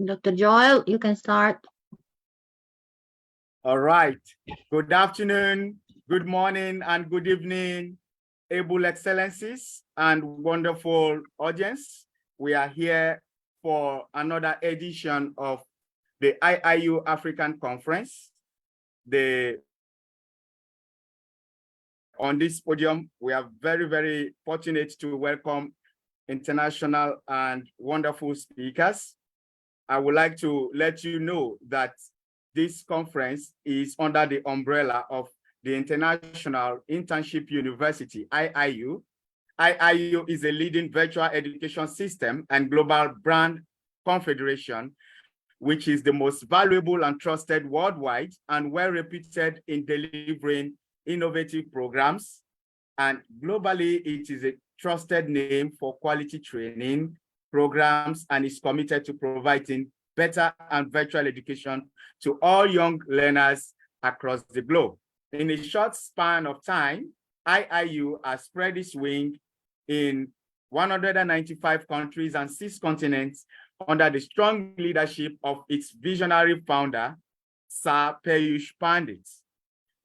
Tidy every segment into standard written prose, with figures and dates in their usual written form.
Dr. Joel, you can start. All right. Good afternoon, good morning, and good evening, able excellencies and wonderful audience. We are here for another edition of the IIU African Conference. On this podium, we are very, very fortunate to welcome international and wonderful speakers. I would like to let you know that this conference is under the umbrella of the International Internship University, IIU. IIU is a leading virtual education system and global brand confederation, which is the most valuable and trusted worldwide and well-reputed in delivering innovative programs. And globally, it is a trusted name for quality training programs and is committed to providing better and virtual education to all young learners across the globe. In a short span of time, IIU has spread its wing in 195 countries and 6 continents under the strong leadership of its visionary founder, Sir Peyush Pandit,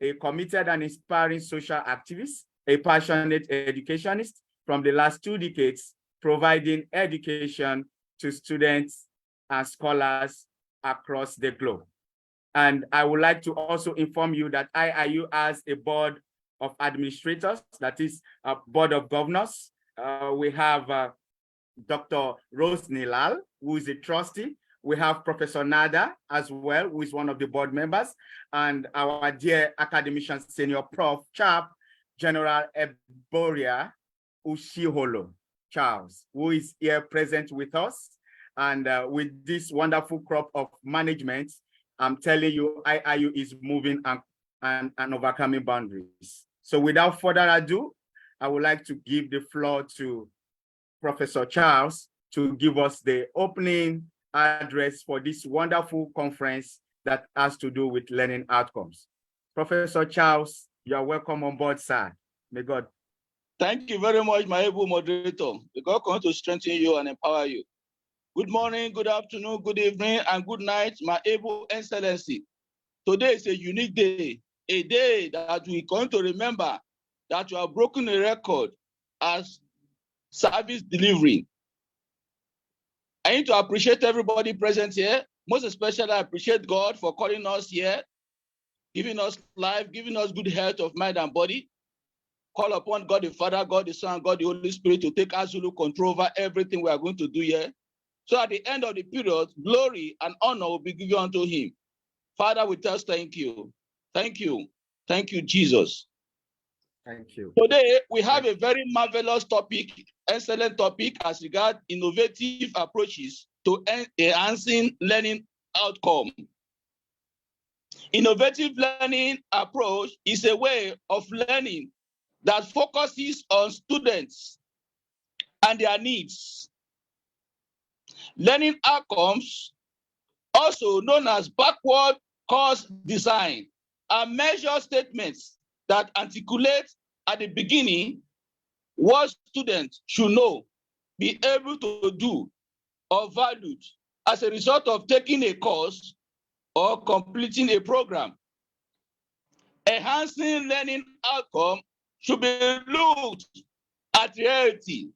a committed and inspiring social activist, a passionate educationist from the last 2 decades, providing education to students and scholars across the globe. And I would like to also inform you that IIU has a board of administrators, that is a board of governors. We have Dr. Rose Nilal, who is a trustee. We have Professor Nada as well, who is one of the board members, and our dear academician, Senior Prof. Chap, General Eboria Ushiholo Charles, who is here present with us. And with this wonderful crop of management, I'm telling you, IIU is moving and overcoming boundaries. So without further ado, I would like to give the floor to Professor Charles to give us the opening address for this wonderful conference that has to do with learning outcomes. Professor Charles, you are welcome on board, sir. May God. Thank you very much, my able moderator. May God continue to strengthen you and empower you. Good morning, good afternoon, good evening, and good night, my able excellency. Today is a unique day, a day that we're going to remember that you have broken a record as service delivery. I need to appreciate everybody present here. Most especially, I appreciate God for calling us here, giving us life, giving us good health of mind and body. Call upon God the Father, God the Son, God the Holy Spirit to take absolute control over everything we are going to do here. So at the end of the period, glory and honor will be given unto him. Father, we tell us thank you. Thank you. Thank you, Jesus. Thank you. Today, we have a very marvelous topic, excellent topic as regards innovative approaches to enhancing learning outcome. Innovative learning approach is a way of learning that focuses on students and their needs. Learning outcomes, also known as backward course design, are measure statements that articulate at the beginning what students should know, be able to do, or valued as a result of taking a course or completing a program. Enhancing learning outcome should be looked at reality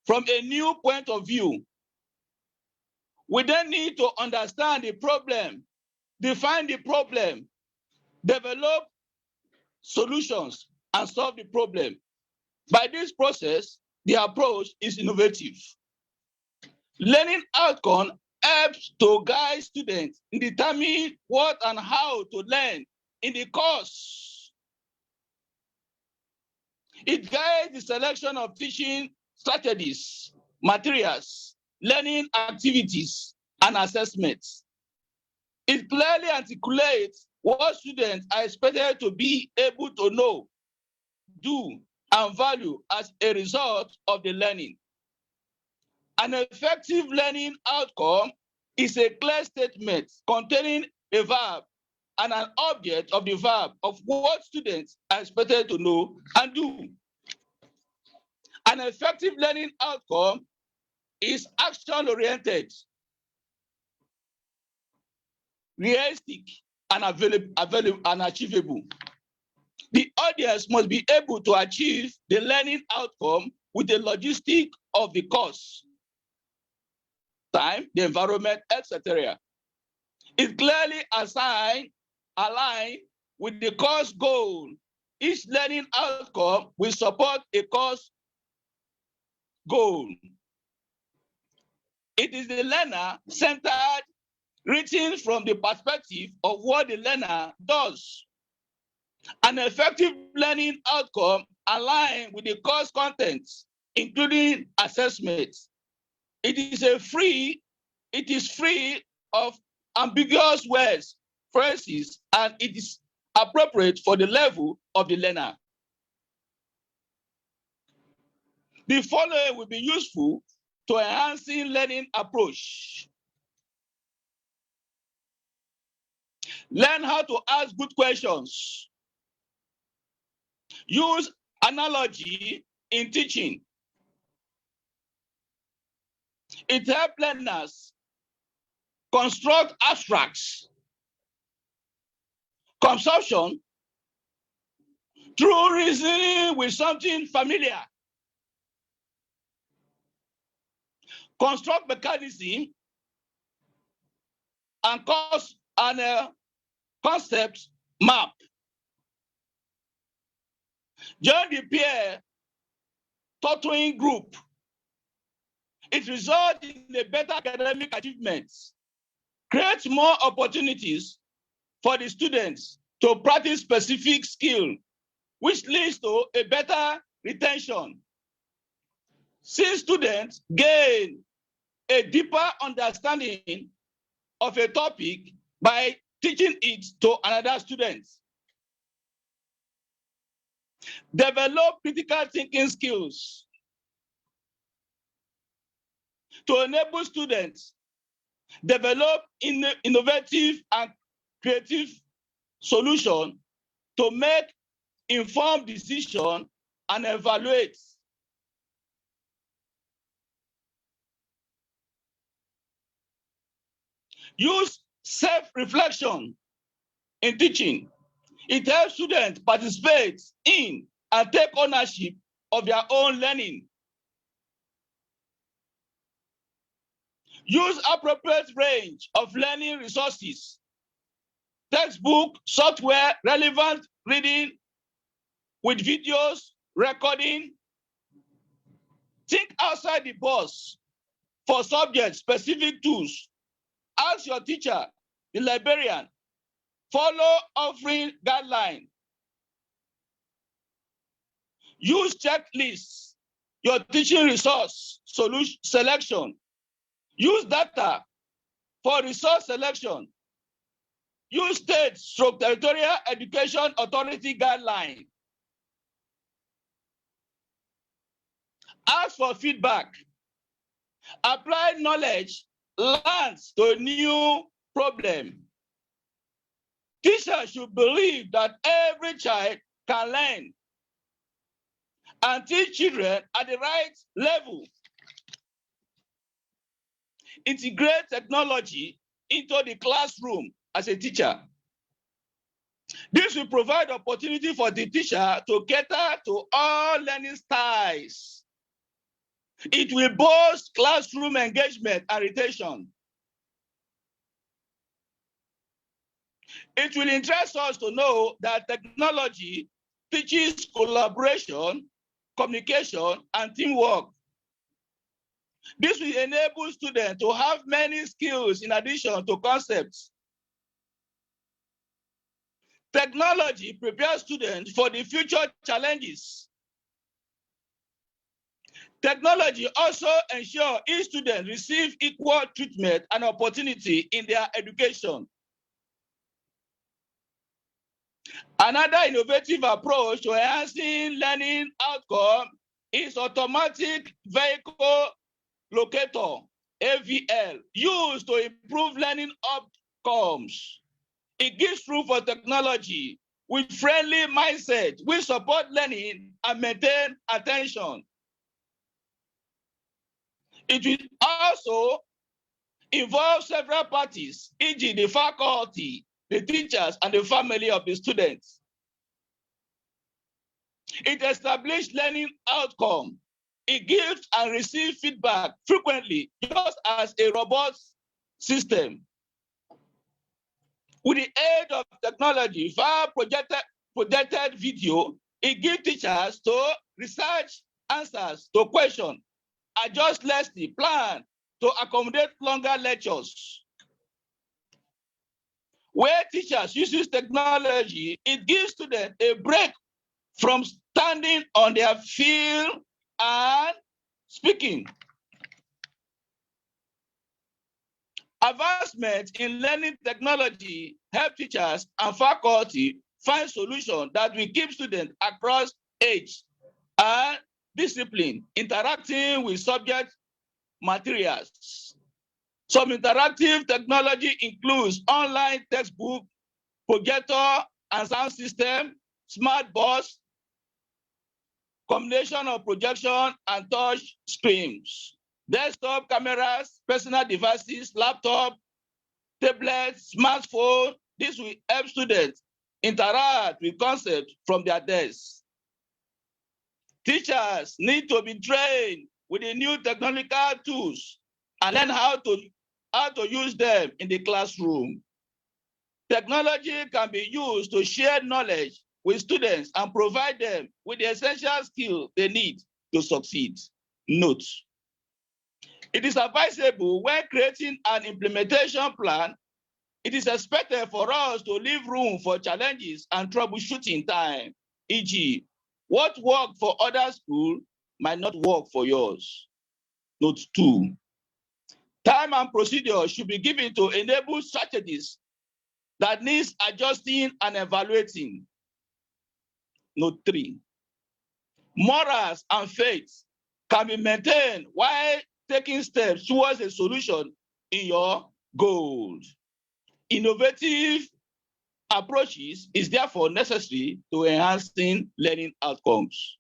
from a new point of view. We then need to understand the problem, define the problem, develop solutions, and solve the problem. By this process, the approach is innovative. Learning outcome helps to guide students in determining what and how to learn in the course. It guides the selection of teaching strategies, materials, learning activities, and assessments. It clearly articulates what students are expected to be able to know, do, and value as a result of the learning. An effective learning outcome is a clear statement containing a verb and an object of the verb of what students are expected to know and do. An effective learning outcome is action-oriented. realistic, and available and achievable. The audience must be able to achieve the learning outcome with the logistic of the course, time, the environment, etc. It clearly aligned with the course goal. Each learning outcome will support a course goal. It is the learner-centered, written from the perspective of what the learner does. An effective learning outcome aligned with the course contents, including assessments. It is free of ambiguous words, phrases, and it is appropriate for the level of the learner. The following will be useful to enhancing learning approach. Learn how to ask good questions. Use analogy in teaching. It helps learners construct abstracts. Consumption through reasoning with something familiar. Construct mechanism and concept map. Join the peer tutoring group. It results in a better academic achievements. Create more opportunities for the students to practice specific skill, which leads to a better retention. Since students gain a deeper understanding of a topic by teaching it to another student. Develop critical thinking skills to enable students develop innovative and creative solutions to make informed decisions and evaluate. Use self-reflection in teaching. It helps students participate in and take ownership of their own learning. Use appropriate range of learning resources, textbook, software, relevant reading with videos, recording. Think outside the box for subject-specific tools. Ask your teacher, the librarian, follow offering guidelines. Use checklists, your teaching resource selection. Use data for resource selection. Use state/territorial education authority guidelines. Ask for feedback. Apply knowledge learned to a new problem. Teachers should believe that every child can learn and teach children at the right level. Integrate technology into the classroom as a teacher. This will provide opportunity for the teacher to cater to all learning styles. It will boost classroom engagement and retention. It will interest us to know that technology teaches collaboration, communication, and teamwork. This will enable students to have many skills in addition to concepts. Technology prepares students for the future challenges. Technology also ensures each student receives equal treatment and opportunity in their education. Another innovative approach to enhancing learning outcome is automatic vehicle locator, AVL, used to improve learning outcomes. It gives room for technology with friendly mindset, which support learning and maintain attention. It will also involve several parties, e.g. the faculty, the teachers, and the family of the students. It establishes learning outcome. It gives and receives feedback frequently, just as a robot system. With the aid of technology via projected video, it gives teachers to research answers to questions, adjust lesson plan to accommodate longer lectures. Where teachers use technology, it gives students a break from standing on their field and speaking. Advancement in learning technology help teachers and faculty find solutions that will keep students across age and discipline interacting with subject materials. Some interactive technology includes online textbook, projector and sound system, smart boards, combination of projection and touch screens, desktop cameras, personal devices, laptop, tablets, smartphone. This will help students interact with concepts from their desks. Teachers need to be trained with the new technological tools and learn how to use them in the classroom. Technology can be used to share knowledge with students and provide them with the essential skills they need to succeed. Note, it is advisable when creating an implementation plan, it is expected for us to leave room for challenges and troubleshooting time, e.g., what worked for other schools might not work for yours. Note 2, time and procedure should be given to enable strategies that needs adjusting and evaluating. Note 3, morals and faith can be maintained while taking steps towards a solution in your goals. Innovative approaches is therefore necessary to enhancing learning outcomes.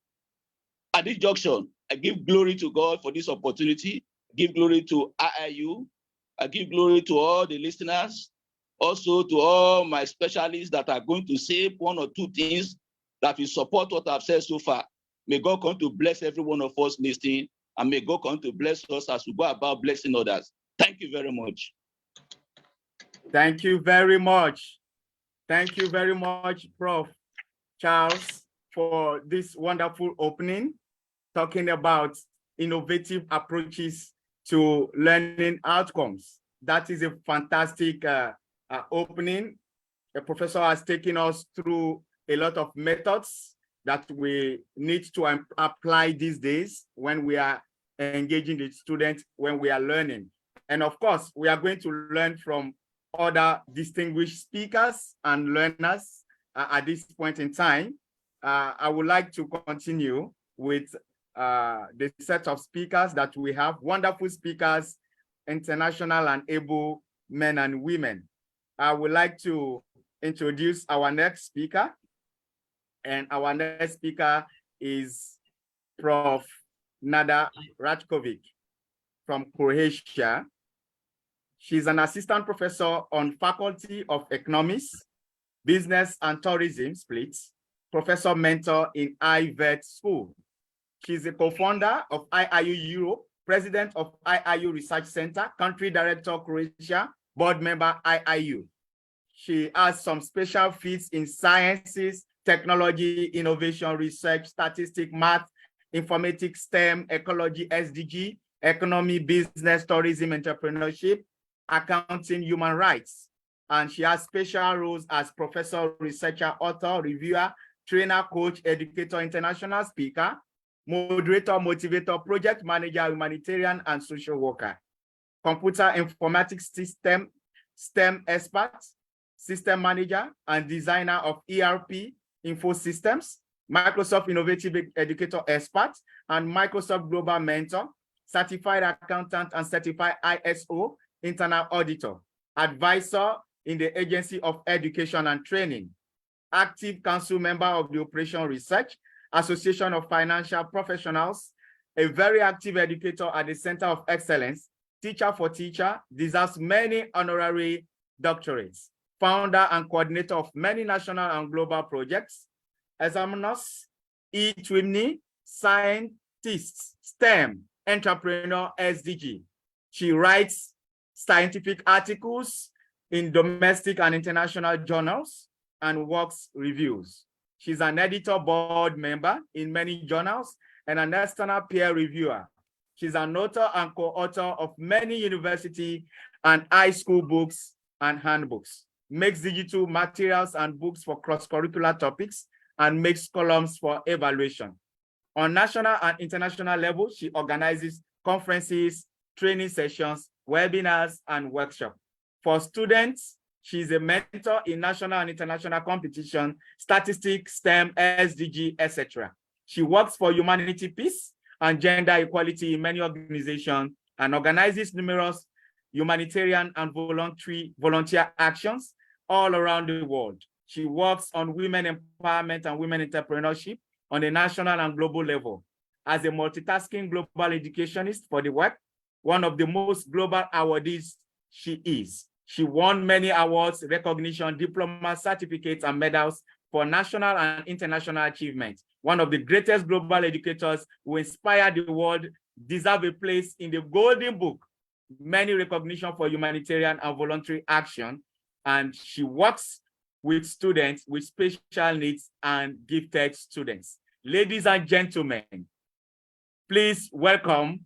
At this junction, I give glory to God for this opportunity, give glory to IIU, I give glory to all the listeners, also to all my specialists that are going to say one or two things that will support what I've said so far. May God come to bless every one of us listening, and may God come to bless us as we go about blessing others. Thank you very much. Thank you very much. Thank you very much, Prof. Charles, for this wonderful opening, talking about innovative approaches to learning outcomes. That is a fantastic opening. The professor has taken us through a lot of methods that we need to apply these days when we are engaging the students, when we are learning. And of course, we are going to learn from other distinguished speakers and learners at this point in time. I would like to continue with the set of speakers that we have, wonderful speakers, international and able men and women. I would like to introduce our next speaker. And our next speaker is Prof. Nada Ratkovic from Croatia. She's an assistant professor on Faculty of Economics, Business and Tourism split, professor mentor in IVET School. She's a co-founder of IIU Europe, president of IIU Research Center, country director Croatia, board member IIU. She has some special feats in sciences, technology, innovation, research, statistics, math, informatics, STEM, ecology, SDG, economy, business, tourism, entrepreneurship, accounting, human rights. And she has special roles as professor, researcher, author, reviewer, trainer, coach, educator, international speaker, moderator, motivator, project manager, humanitarian, and social worker, computer informatics system, STEM expert, system manager, and designer of ERP, info systems, Microsoft Innovative Educator Expert, and Microsoft Global Mentor, certified accountant and certified ISO internal auditor, advisor in the Agency of Education and Training, active council member of the Operation Research, Association of Financial Professionals, a very active educator at the Center of Excellence, teacher for teacher, deserves many honorary doctorates, founder and coordinator of many national and global projects, examiners, e-twimney, scientist, STEM, entrepreneur, SDG. She writes scientific articles in domestic and international journals and works reviews. She's an editor board member in many journals and an external peer reviewer. She's an author and co-author of many university and high school books and handbooks, makes digital materials and books for cross-curricular topics, and makes columns for evaluation. On national and international level, she organizes conferences, training sessions, webinars, and workshops. For students, she's a mentor in national and international competition, statistics, STEM, SDG, etc. She works for humanity, peace, and gender equality in many organizations and organizes numerous humanitarian and volunteer actions all around the world. She works on women empowerment and women entrepreneurship on a national and global level. As a multitasking global educationist for the work, one of the most global awardees she is. She won many awards, recognition, diplomas, certificates, and medals for national and international achievements. One of the greatest global educators who inspire the world, deserve a place in the Golden Book. Many recognition for humanitarian and voluntary action, and she works with students with special needs and gifted students. Ladies and gentlemen, please welcome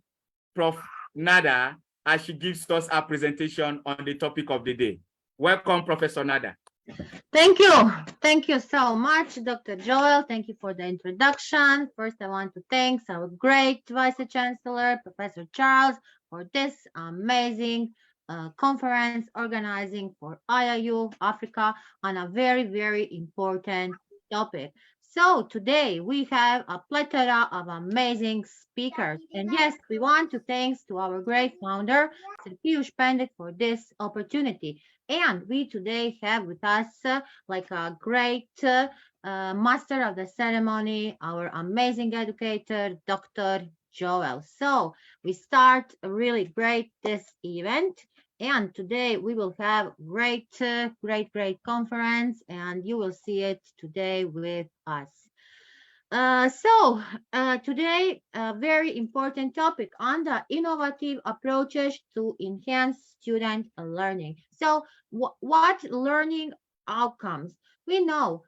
Prof. Nada as she gives us a presentation on the topic of the day. Welcome, Professor Nada. Thank you. Thank you so much, Dr. Joel. Thank you for the introduction. First, I want to thank our great Vice Chancellor, Professor Charles, for this amazing conference organizing for IIU Africa on a very, very important topic. So today we have a plethora of amazing speakers. And yes, we want to thank to our great founder, Sir Piyush Pandit, for this opportunity. And we today have with us like a great master of the ceremony, our amazing educator, Dr. Joel. So we start really great this event. And today we will have great conference, and you will see it today with us. Today, a very important topic on the innovative approaches to enhance student learning. So what learning outcomes? We know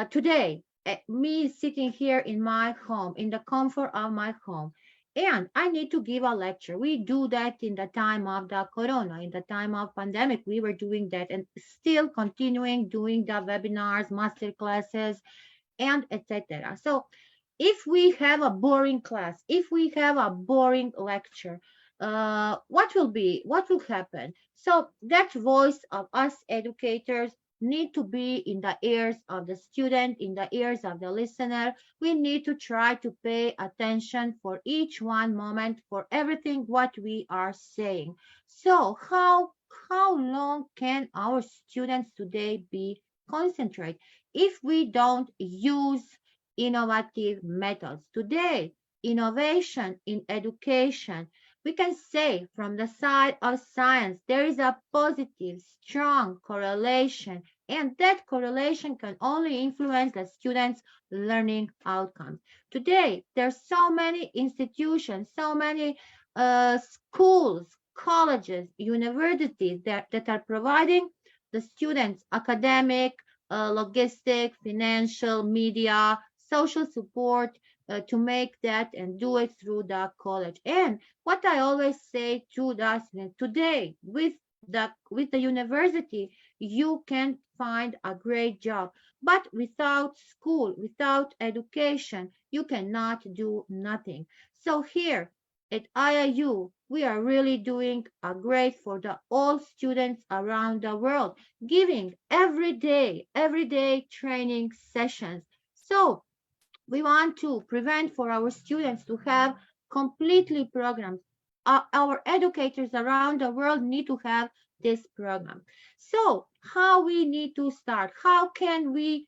today, me sitting here in my home, in the comfort of my home, and I need to give a lecture. We do that in the time of the corona, in the time of pandemic, we were doing that and still continuing doing the webinars, master classes, and etc. So if we have a boring class, if we have a boring lecture, what will happen? So that voice of us educators need to be in the ears of the student, in the ears of the listener. We need to try to pay attention for each one moment, for everything what we are saying. So how long can our students today be concentrate if we don't use innovative methods? Today, innovation in education, we can say from the side of science, there is a positive, strong correlation, and that correlation can only influence the students' learning outcomes. Today, there's so many institutions, so many schools, colleges, universities that are providing the students academic, logistic, financial, media, social support to make that and do it through the college. And what I always say to the students, today with the university, you can find a great job, but without school, without education, you cannot do nothing. So here at IIU, we are really doing a great for the all students around the world, giving every day training sessions. So we want to prevent for our students to have completely programs. Our educators around the world need to have this program. So how we need to start? How can we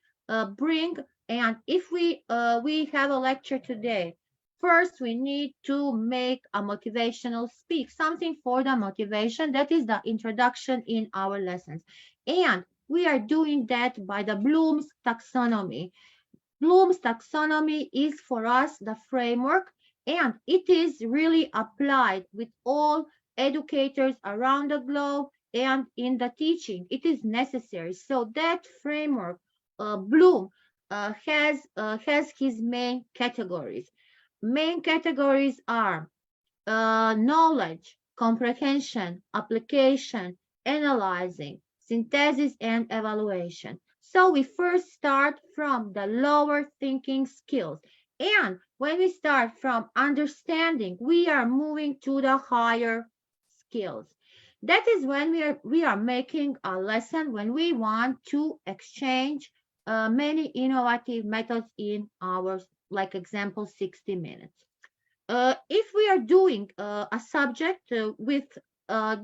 bring, and if we have a lecture today, First, we need to make a motivational speak, something for the motivation. That is the introduction in our lessons. And we are doing that by the Bloom's taxonomy. Bloom's taxonomy is for us the framework, and it is really applied with all educators around the globe and in the teaching. It is necessary. So that framework, Bloom, has his main categories. Main categories are knowledge, comprehension, application, analyzing, synthesis, and evaluation. So we first start from the lower thinking skills. And when we start from understanding, we are moving to the higher skills. That is when we are making a lesson when we want to exchange many innovative methods in our, like example, 60 minutes. If we are doing a subject with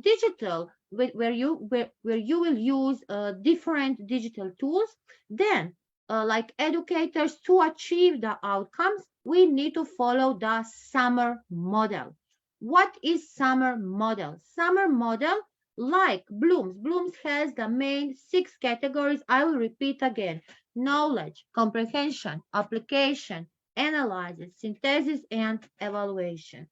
digital, where you will use different digital tools, then like educators to achieve the outcomes, we need to follow the summer model. What is summer model? Summer model, like Bloom's has the main six categories. I will repeat again: knowledge, comprehension, application, analysis, synthesis, and evaluation.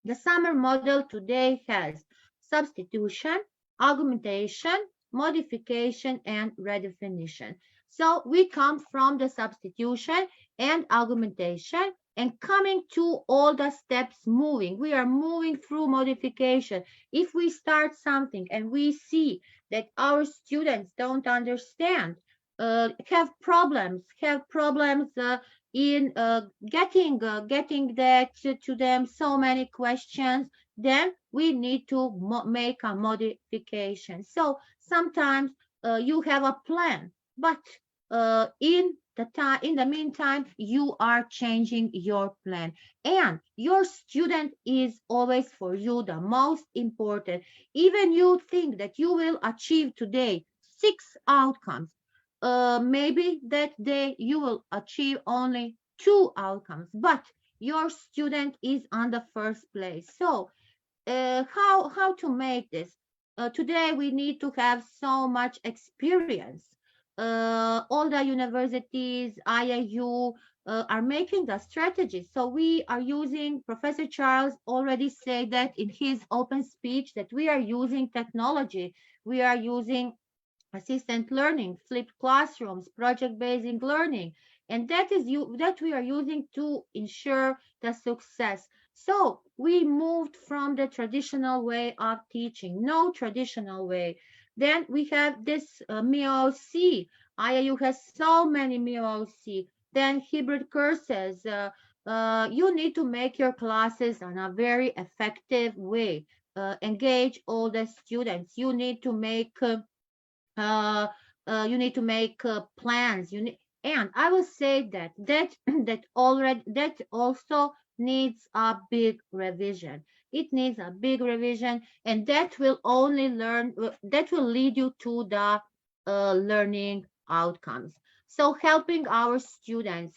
The summer model today has substitution, augmentation, modification, and redefinition. So we come from the substitution and augmentation and coming to all the steps moving. We are moving through modification. If we start something and we see that our students don't understand, have problems in getting that to them, so many questions, then we need to make a modification. So sometimes you have a plan, but in the meantime you are changing your plan, and your student is always for you the most important. Even you think that you will achieve today six outcomes, maybe that day you will achieve only two outcomes, but your student is on the first place. So how to make this? Today we need to have so much experience. All the universities, IIU, are making the strategies. So we are using, Professor Charles already said that in his open speech, that we are using technology. We are using assistant learning, flipped classrooms, project-based learning, and that we are using to ensure the success. So we moved from the traditional way of teaching, no traditional way. Then we have this MIOC. IIU has so many MIOC. Then hybrid courses. You need to make your classes in a very effective way. Engage all the students. Uh, you need to make plans. And I will say that that also needs a big revision. It needs a big revision, and that will lead you to the learning outcomes. So helping our students,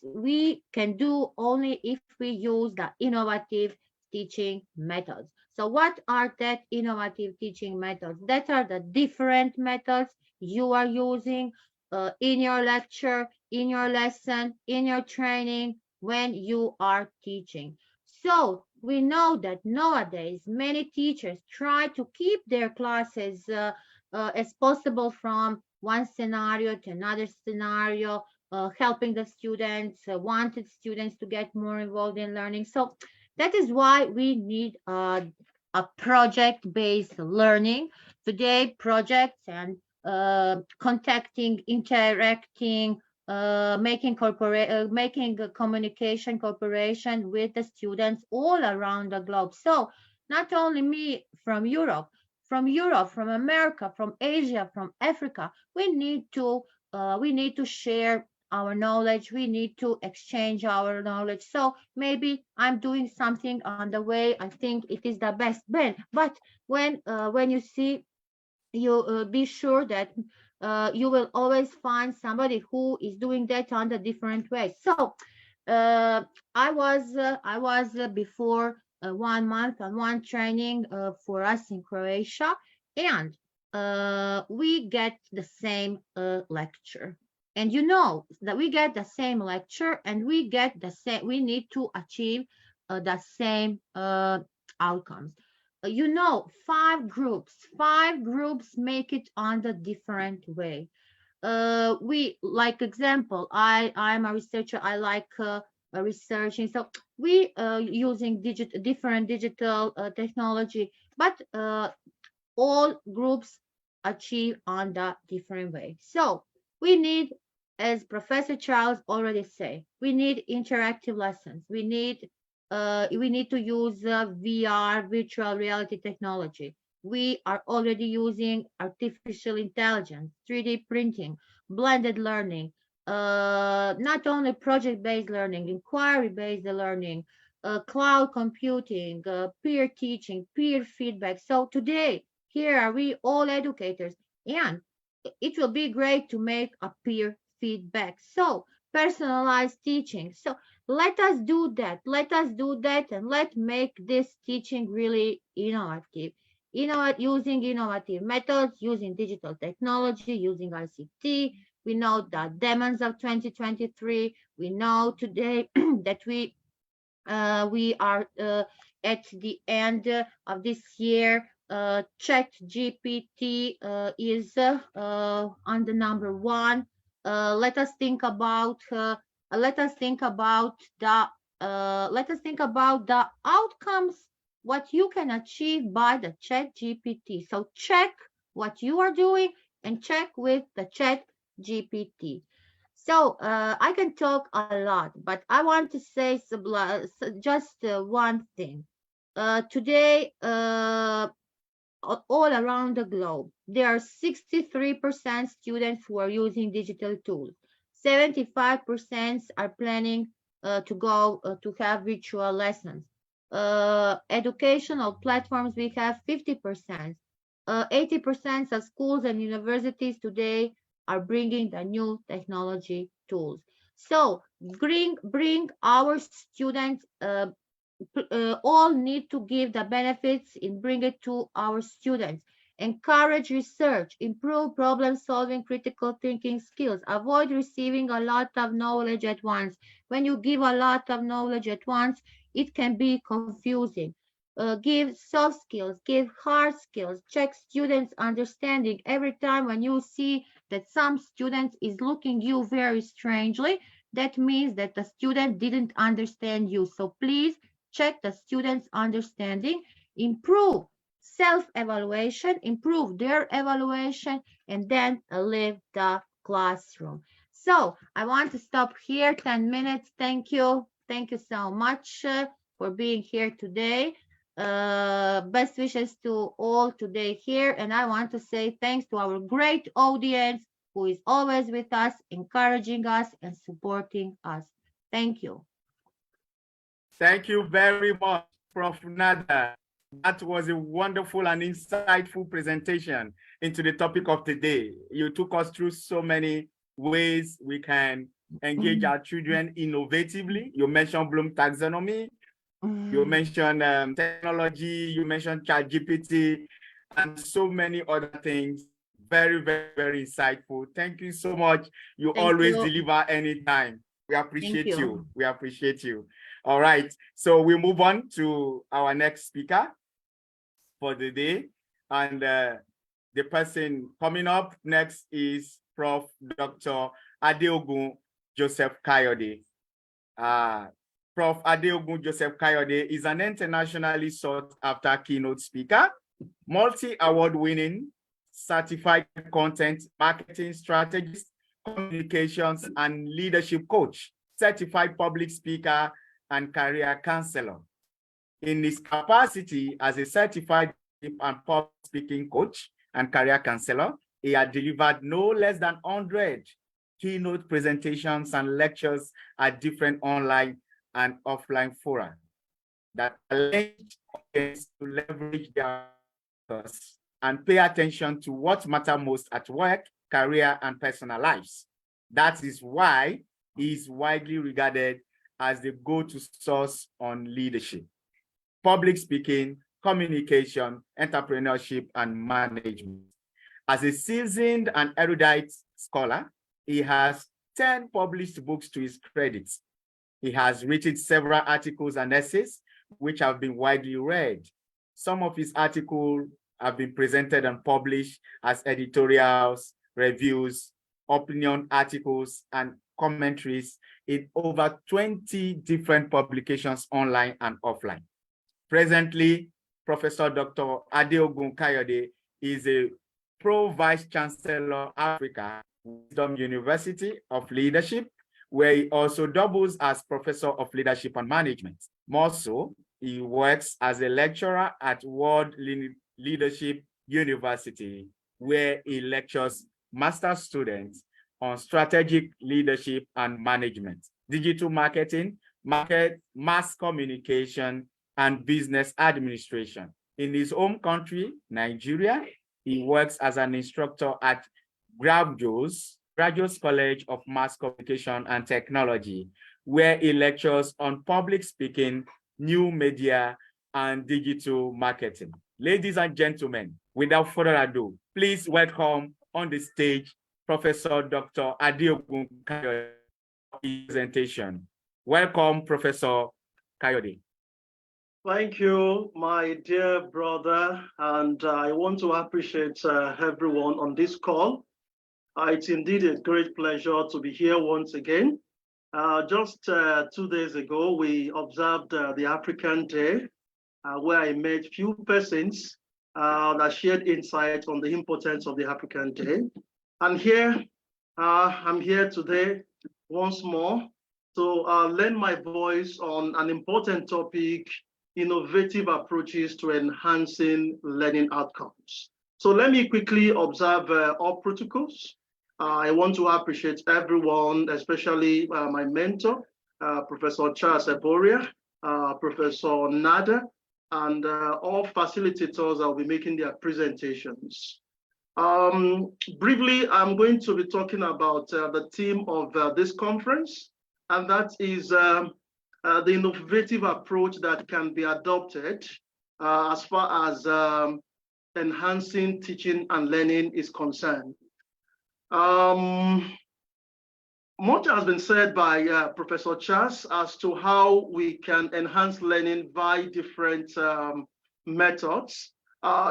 we can do only if we use the innovative teaching methods. So what are that innovative teaching methods? That are the different methods you are using in your lecture, in your lesson, in your training when you are teaching. So we know that nowadays many teachers try to keep their classes as possible from one scenario to another scenario, helping the students, wanted students to get more involved in learning. So that is why we need a project-based learning. Today, projects and contacting, interacting, making a communication cooperation with the students all around the globe. So not only me from Europe, from America, from Asia, from Africa, we need to share our knowledge. We need to exchange our knowledge. So maybe I'm doing something on the way I think it is the best, but when you see, you be sure that you will always find somebody who is doing that on a different way. So Uh, I was before 1 month on one training for us in Croatia, and we get the same lecture. And you know that we get the same lecture, and we get the same. We need to achieve the same outcomes. You know, five groups make it on the different way. We like example, I'm a researcher. I like researching, so we using different digital technology, but all groups achieve on the different way. So we need, as Professor Charles already said, we need interactive lessons. We need to use VR, virtual reality technology. We are already using artificial intelligence, 3D printing, blended learning, not only project-based learning, inquiry-based learning, cloud computing, peer teaching, peer feedback. So today, here are we all educators, and it will be great to make a peer feedback. So personalized teaching. So let us do that. Let us do that, and let make this teaching really innovative. Using innovative methods, using digital technology, using ICT. We know the demands of 2023. We know today that we are at the end of this year. Chat GPT is on the number one. Let us think about the outcomes, what you can achieve by the Chat GPT. So check what you are doing and check with the Chat GPT. So I can talk a lot, but I want to say just one thing. Today, all around the globe, there are 63% students who are using digital tools. 75% are planning to go to have virtual lessons. Educational platforms, we have 50%. 80% of schools and universities today are bringing the new technology tools. So bring our students, all need to give the benefits and bring it to our students. Encourage research, improve problem solving, critical thinking skills, avoid receiving a lot of knowledge at once. When you give a lot of knowledge at once, it can be confusing. Give soft skills, give hard skills, check students' understanding. Every time when you see that some student is looking you very strangely, that means that the student didn't understand you. So please check the students' understanding, improve self-evaluation, improve their evaluation, and then leave the classroom. So I want to stop here, 10 minutes. Thank you. Thank you so much for being here today. Best wishes to all today here. And I want to say thanks to our great audience who is always with us, encouraging us and supporting us. Thank you. Thank you very much, Prof. Nada. That was a wonderful and insightful presentation into the topic of the day. You took us through so many ways we can engage our children innovatively. You mentioned Bloom taxonomy, you mentioned technology, you mentioned ChatGPT, and so many other things. Very, very, very insightful. Thank you so much. You Thank always you. deliver anytime. We Thank appreciate you. you. We appreciate you. All right. So we move on to our next speaker for the day. And the person coming up next is Prof. Dr. Adeogun Joseph Kayode. Prof. Adeogun Joseph Kayode is an internationally sought after keynote speaker, multi-award winning, certified content marketing strategist, communications and leadership coach, certified public speaker, and career counselor. In his capacity as a certified and public speaking coach and career counselor, he had delivered no less than 100 keynote presentations and lectures at different online and offline fora that challenge audience to leverage their focus and pay attention to what matters most at work, career, and personal lives. That is why he is widely regarded as the go-to source on leadership, public speaking, communication, entrepreneurship, and management. As a seasoned and erudite scholar, he has 10 published books to his credit. He has written several articles and essays, which have been widely read. Some of his articles have been presented and published as editorials, reviews, opinion articles, and commentaries in over 20 different publications online and offline. Presently, Professor Dr. Adeogun Kayode is a Pro-Vice Chancellor Africa, Wisdom University of Leadership, where he also doubles as Professor of Leadership and Management. More so, he works as a lecturer at World Leadership University, where he lectures master's students on strategic leadership and management, digital marketing, mass communication, and business administration. In his home country, Nigeria, he works as an instructor at Graduates College of Mass Communication and Technology, where he lectures on public speaking, new media, and digital marketing. Ladies and gentlemen, without further ado, please welcome on the stage Professor Dr. Adeogun Kayode for his presentation. Welcome, Professor Kayode. Thank you, my dear brother, and I want to appreciate everyone on this call. It's indeed a great pleasure to be here once again. Just 2 days ago, we observed the African Day, where I met few persons that shared insights on the importance of the African Day. And here, I'm here today once more to lend my voice on an important topic: innovative approaches to enhancing learning outcomes. So let me quickly observe all protocols. I want to appreciate everyone, especially my mentor, Professor Charles Eboria, Professor Nada, and all facilitators that will be making their presentations. Briefly, I'm going to be talking about the theme of this conference, and that is the innovative approach that can be adopted as far as enhancing teaching and learning is concerned. Much has been said by Professor Charles as to how we can enhance learning by different methods.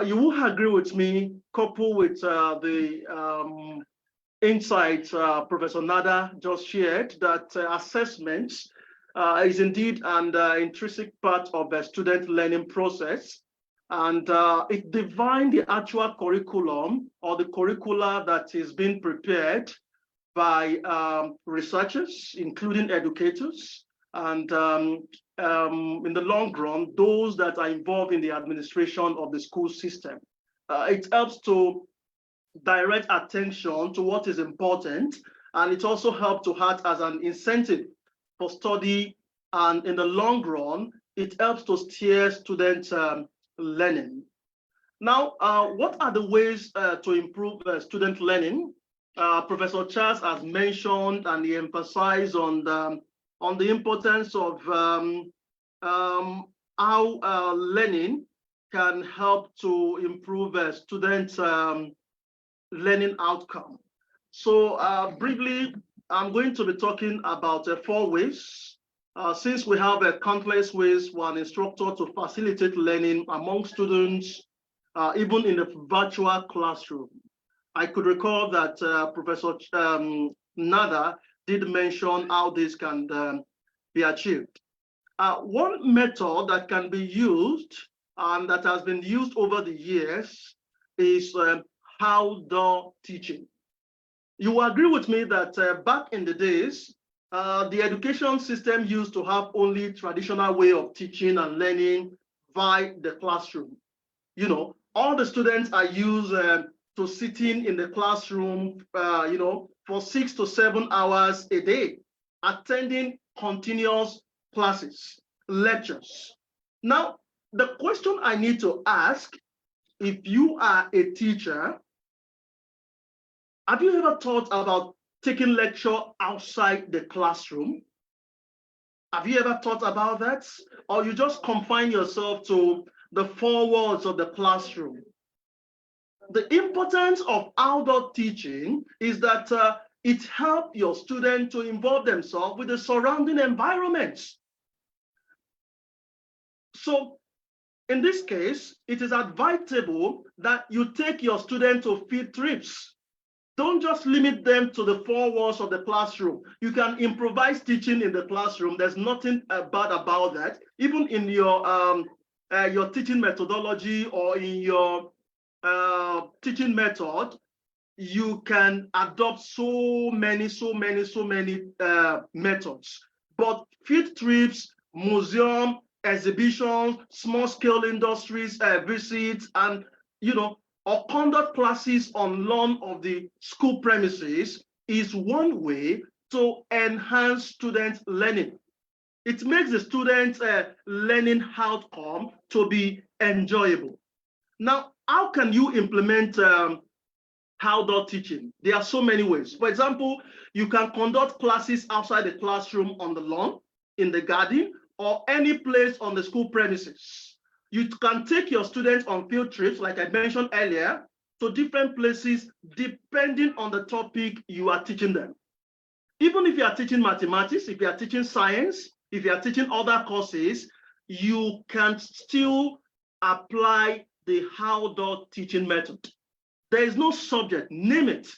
You will agree with me, coupled with the insights Professor Nada just shared, that assessments is indeed an intrinsic part of the student learning process. And it defines the actual curriculum or the curricula that is being prepared by researchers, including educators, and in the long run, those that are involved in the administration of the school system. It helps to direct attention to what is important, and it also helps to act as an incentive for study, and in the long run, it helps to steer students' learning. Now, what are the ways to improve student learning? Professor Charles has mentioned and he emphasized on the importance of how learning can help to improve students' learning outcome. So briefly, I'm going to be talking about 4 ways. Since we have countless ways for an instructor to facilitate learning among students, even in the virtual classroom. I could recall that Professor Nada did mention how this can be achieved. One method that can be used and that has been used over the years is outdoor teaching. You will agree with me that back in the days, the education system used to have only traditional way of teaching and learning via the classroom. You know, all the students are used to sitting in the classroom, for 6 to 7 hours a day, attending continuous classes, lectures. Now, the question I need to ask, if you are a teacher, have you ever thought about taking lecture outside the classroom? Have you ever thought about that? Or you just confine yourself to the four walls of the classroom? The importance of outdoor teaching is that it helps your students to involve themselves with the surrounding environments. So in this case, it is advisable that you take your students to field trips. Don't just limit them to the four walls of the classroom. You can improvise teaching in the classroom. There's nothing bad about that. Even in your teaching methodology or in your teaching method, you can adopt so many methods. But field trips, museum, exhibitions, small-scale industries visits, and or conduct classes on lawn of the school premises is one way to enhance students' learning. It makes the students' learning outcome to be enjoyable. Now, how can you implement outdoor teaching? There are so many ways. For example, you can conduct classes outside the classroom on the lawn, in the garden, or any place on the school premises. You can take your students on field trips, like I mentioned earlier, to different places depending on the topic you are teaching them. Even if you are teaching mathematics, if you are teaching science, if you are teaching other courses, you can still apply the outdoor teaching method. There is no subject, name it,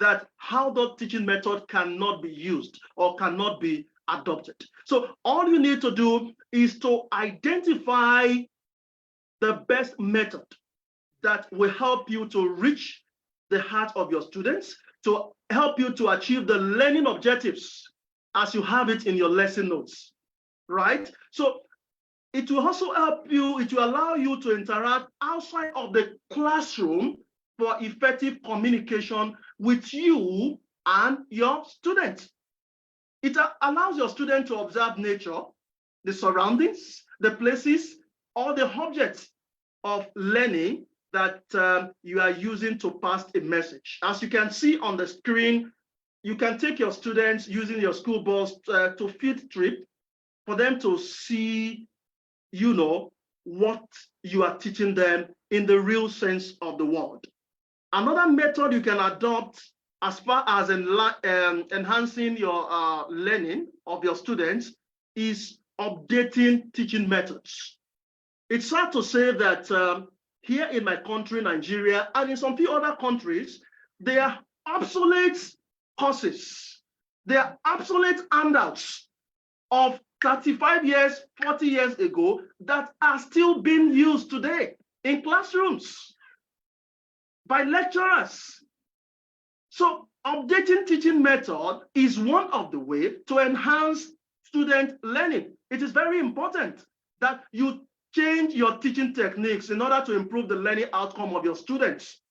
that outdoor teaching method cannot be used or cannot be adopted. So all you need to do is to identify the best method that will help you to reach the heart of your students, to help you to achieve the learning objectives as you have it in your lesson notes, right? So it will also help you, it will allow you to interact outside of the classroom for effective communication with you and your students. It allows your student to observe nature, the surroundings, the places, all the objects of learning that you are using to pass a message. As you can see on the screen, you can take your students using your school bus to field trip for them to see, what you are teaching them in the real sense of the word. Another method you can adopt as far as enhancing your learning of your students is updating teaching methods. It's sad to say that here in my country, Nigeria, and in some few other countries, they are obsolete courses. They are obsolete handouts of 35 years, 40 years ago that are still being used today in classrooms by lecturers. So updating teaching method is one of the ways to enhance student learning. It is very important that you change your teaching techniques in order to improve the learning outcome of your students.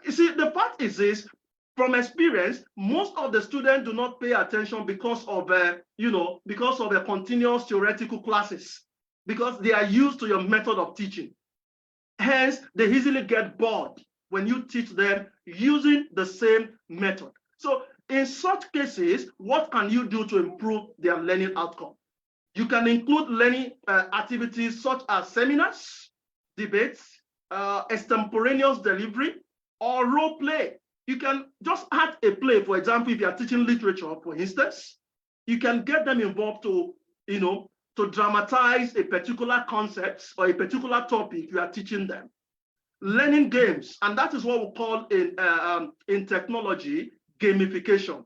You see, the fact is this, from experience, most of the students do not pay attention because of the continuous theoretical classes, because they are used to your method of teaching. Hence, they easily get bored when you teach them using the same method. So in such cases, what can you do to improve their learning outcome? You can include learning activities such as seminars, debates, extemporaneous delivery, or role play. You can just add a play. For example, if you are teaching literature, for instance, you can get them involved to dramatize a particular concept or a particular topic you are teaching them. Learning games, and that is what we call in technology gamification.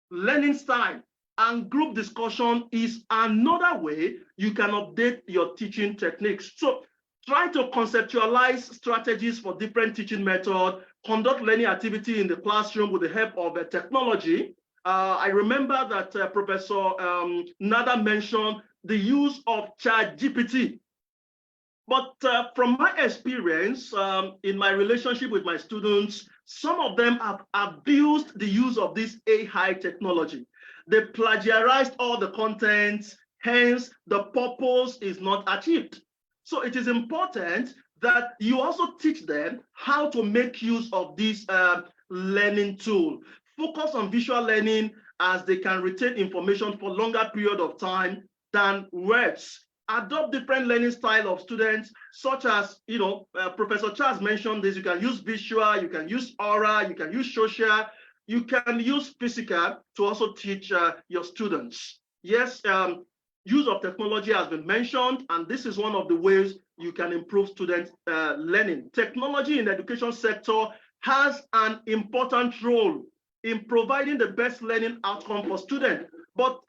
Learning style and group discussion is another way you can update your teaching techniques. So try to conceptualize strategies for different teaching methods, conduct learning activity in the classroom with the help of technology. I remember that Professor Nada mentioned the use of ChatGPT. But from my experience in my relationship with my students, some of them have abused the use of this AI technology. They plagiarized all the contents, hence the purpose is not achieved. So it is important that you also teach them how to make use of this learning tool. Focus on visual learning as they can retain information for longer period of time than words. Adopt different learning style of students, such as, Professor Charles mentioned this. You can use visual, you can use oral, you can use social, you can use physical to also teach your students. Yes, use of technology has been mentioned, and this is one of the ways you can improve student learning. Technology in the education sector has an important role in providing the best learning outcome for students. But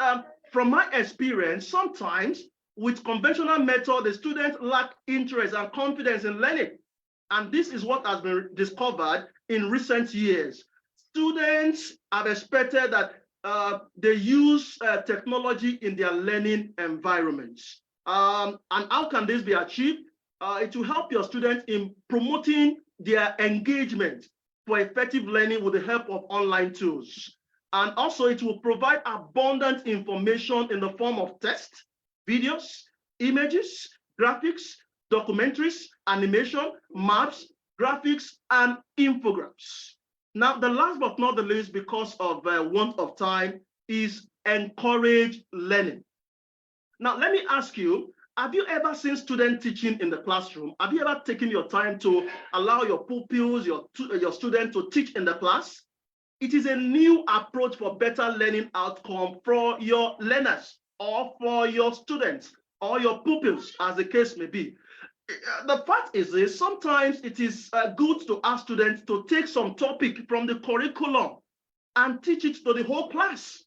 from my experience, sometimes with conventional method, the students lack interest and confidence in learning. And this is what has been discovered in recent years. Students have expected that they use technology in their learning environments. And how can this be achieved? It will help your students in promoting their engagement for effective learning with the help of online tools. And also it will provide abundant information in the form of text, videos, images, graphics, documentaries, animation, maps, graphics, and infographics. Now, the last but not the least, because of want of time, is encourage learning. Now, let me ask you, have you ever seen student teaching in the classroom? Have you ever taken your time to allow your pupils, your students to teach in the class? It is a new approach for better learning outcome for your learners or for your students or your pupils, as the case may be. The fact is this, sometimes it is good to ask students to take some topic from the curriculum and teach it to the whole class.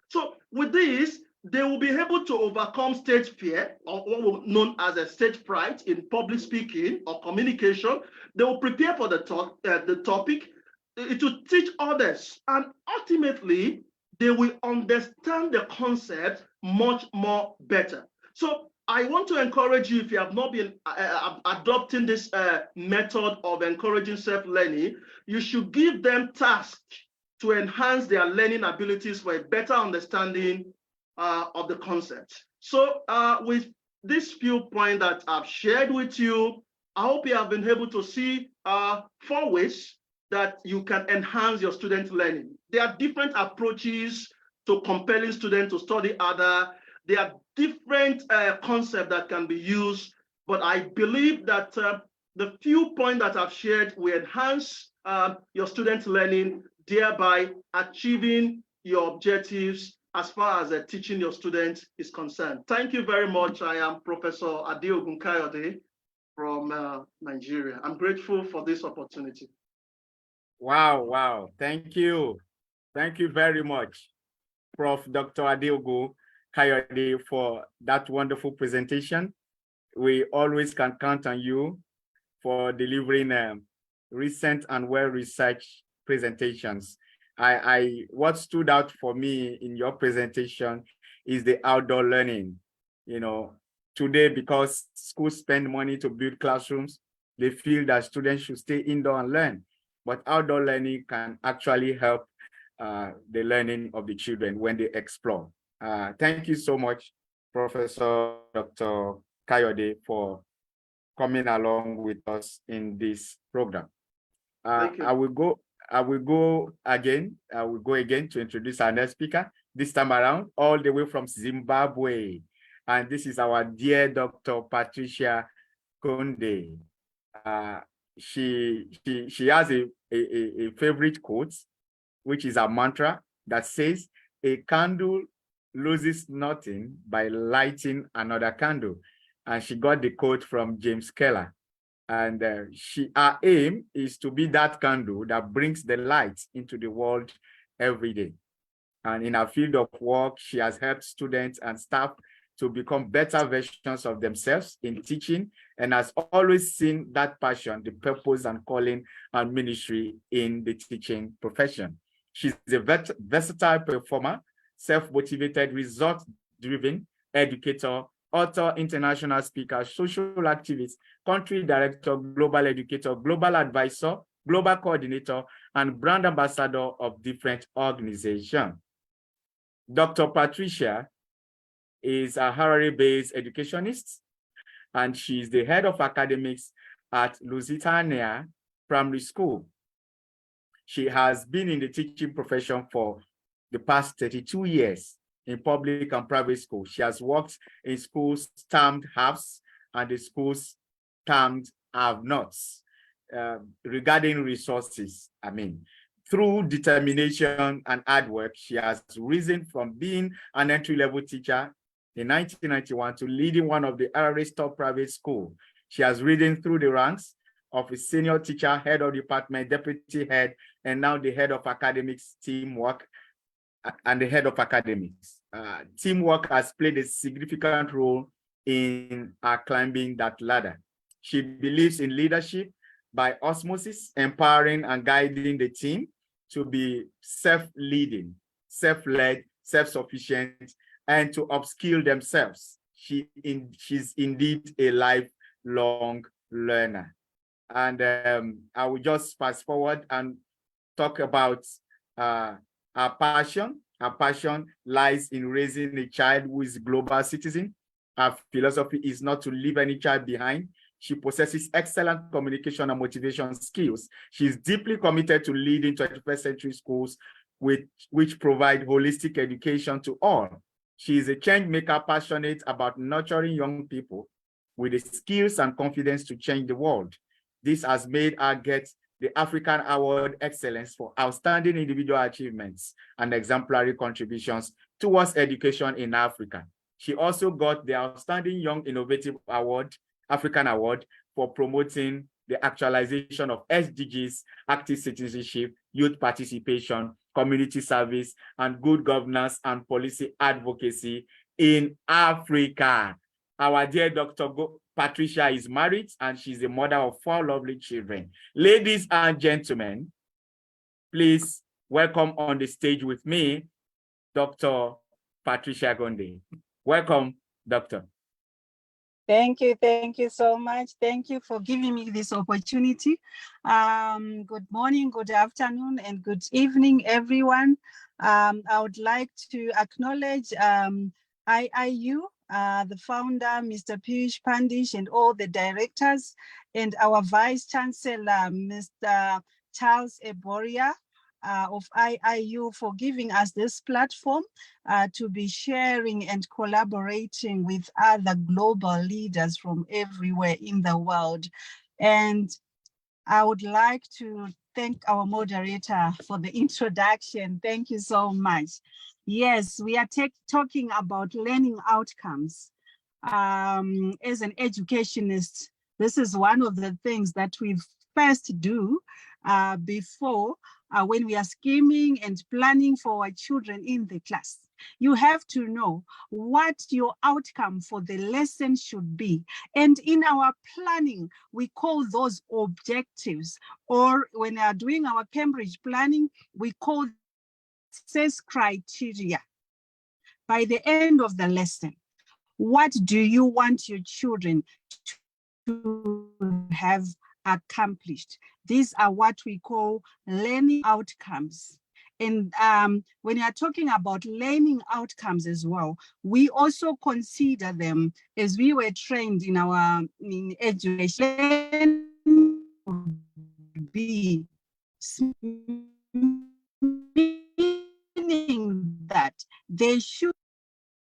So with this, they will be able to overcome stage fear, or what known as a stage fright in public speaking or communication. They will prepare for the topic. It will teach others, and ultimately, they will understand the concept much more better. So I want to encourage you, if you have not been adopting this method of encouraging self-learning, you should give them tasks to enhance their learning abilities for a better understanding of the concept. So with this few points that I've shared with you, I hope you have been able to see 4 ways that you can enhance your student learning. There are different approaches to compelling students to study harder. There are different concepts that can be used, but I believe that the few points that I've shared will enhance your student learning, thereby achieving your objectives as far as teaching your students is concerned. Thank you very much. I am Professor Adeogun Kayode from Nigeria. I'm grateful for this opportunity. Wow. Thank you. Thank you very much, Prof. Dr. Adeogun Kayode, for that wonderful presentation. We always can count on you for delivering recent and well-researched presentations. What stood out for me in your presentation is the outdoor learning. Today, because schools spend money to build classrooms, they feel that students should stay indoor and learn. But outdoor learning can actually help the learning of the children when they explore. Thank you so much, Professor Dr. Kayode, for coming along with us in this program. I will go again to introduce our next speaker, this time around, all the way from Zimbabwe. And this is our dear Dr. Patricia Konde. She has a favorite quote, which is a mantra that says, "A candle loses nothing by lighting another candle." And she got the quote from James Keller. And our aim is to be that candle that brings the light into the world every day. And in her field of work, she has helped students and staff to become better versions of themselves in teaching, and has always seen that passion, the purpose and calling and ministry in the teaching profession. She's a versatile performer, self-motivated, result-driven educator, author, international speaker, social activist, country director, global educator, global advisor, global coordinator, and brand ambassador of different organizations. Dr. Patricia is a Harare-based educationist, and she's the head of academics at Lusitania Primary School. She has been in the teaching profession for the past 32 years, in public and private schools. She has worked in schools termed haves and the schools termed have-nots. Regarding resources, through determination and hard work, she has risen from being an entry-level teacher in 1991 to leading one of the RRA's top private schools. She has risen through the ranks of a senior teacher, head of department, deputy head, and now the head of academics teamwork and the head of academics. Teamwork has played a significant role in her climbing that ladder. She believes in leadership by osmosis, empowering and guiding the team to be self-leading, self-led, self-sufficient, and to upskill themselves. She's indeed a lifelong learner. And I will just fast forward and talk about our passion. Our passion lies in raising a child who is a global citizen. Our philosophy is not to leave any child behind. She possesses excellent communication and motivation skills. She's deeply committed to leading 21st century schools which provide holistic education to all. She is a change maker passionate about nurturing young people with the skills and confidence to change the world. This has made her get the African Award Excellence for outstanding individual achievements and exemplary contributions towards education in Africa. She also got the Outstanding Young Innovative Award, African Award, for promoting the actualization of SDGs, active citizenship, youth participation, community service, and good governance and policy advocacy in Africa. Our dear Dr. Patricia is married and she's a mother of 4 lovely children. Ladies and gentlemen, please welcome on the stage with me, Dr. Patricia Gonde. Welcome, Doctor. Thank you so much. Thank you for giving me this opportunity. Good morning, good afternoon, and good evening, everyone. I would like to acknowledge IIU, the founder, Mr. Piyush Pandish, and all the directors, and our Vice Chancellor, Mr. Charles Eboria of IIU, for giving us this platform to be sharing and collaborating with other global leaders from everywhere in the world. And I would like to thank our moderator for the introduction. Thank you so much. Yes, we are talking about learning outcomes. As an educationist, this is one of the things that we first do before when we are scheming and planning for our children in the class. You have to know what your outcome for the lesson should be. And in our planning, we call those objectives, or when we are doing our Cambridge planning, we call success criteria. By the end of the lesson, what do you want your children to have accomplished? These are what we call learning outcomes. And when you are talking about learning outcomes as well, we also consider them, as we were trained in our education, be meaning that they should,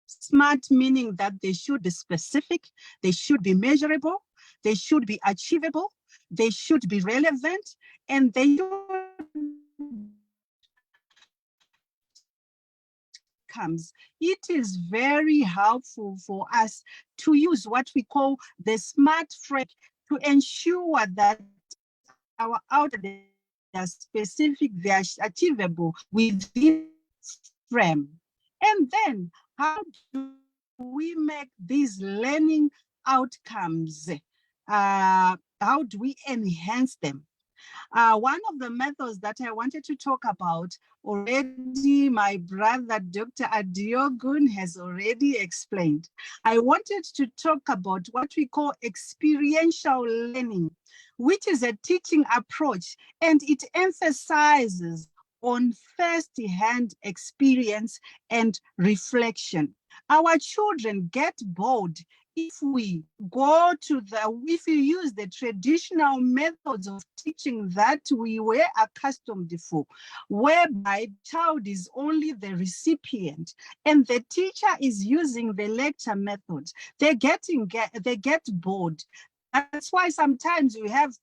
smart meaning that they should be specific, they should be measurable, they should be achievable, they should be relevant, and they should comes. It is very helpful for us to use what we call the SMART framework to ensure that our outcomes are specific, they are achievable within frame. And then how do we make these learning outcomes? How do we enhance them? One of the methods that I wanted to talk about, already my brother, Dr. Adiogun, has already explained. I wanted to talk about what we call experiential learning, which is a teaching approach, and it emphasizes on first-hand experience and reflection. Our children get bored if we go to if we use the traditional methods of teaching that we were accustomed for, whereby child is only the recipient and the teacher is using the lecture method, they get bored. That's why sometimes we have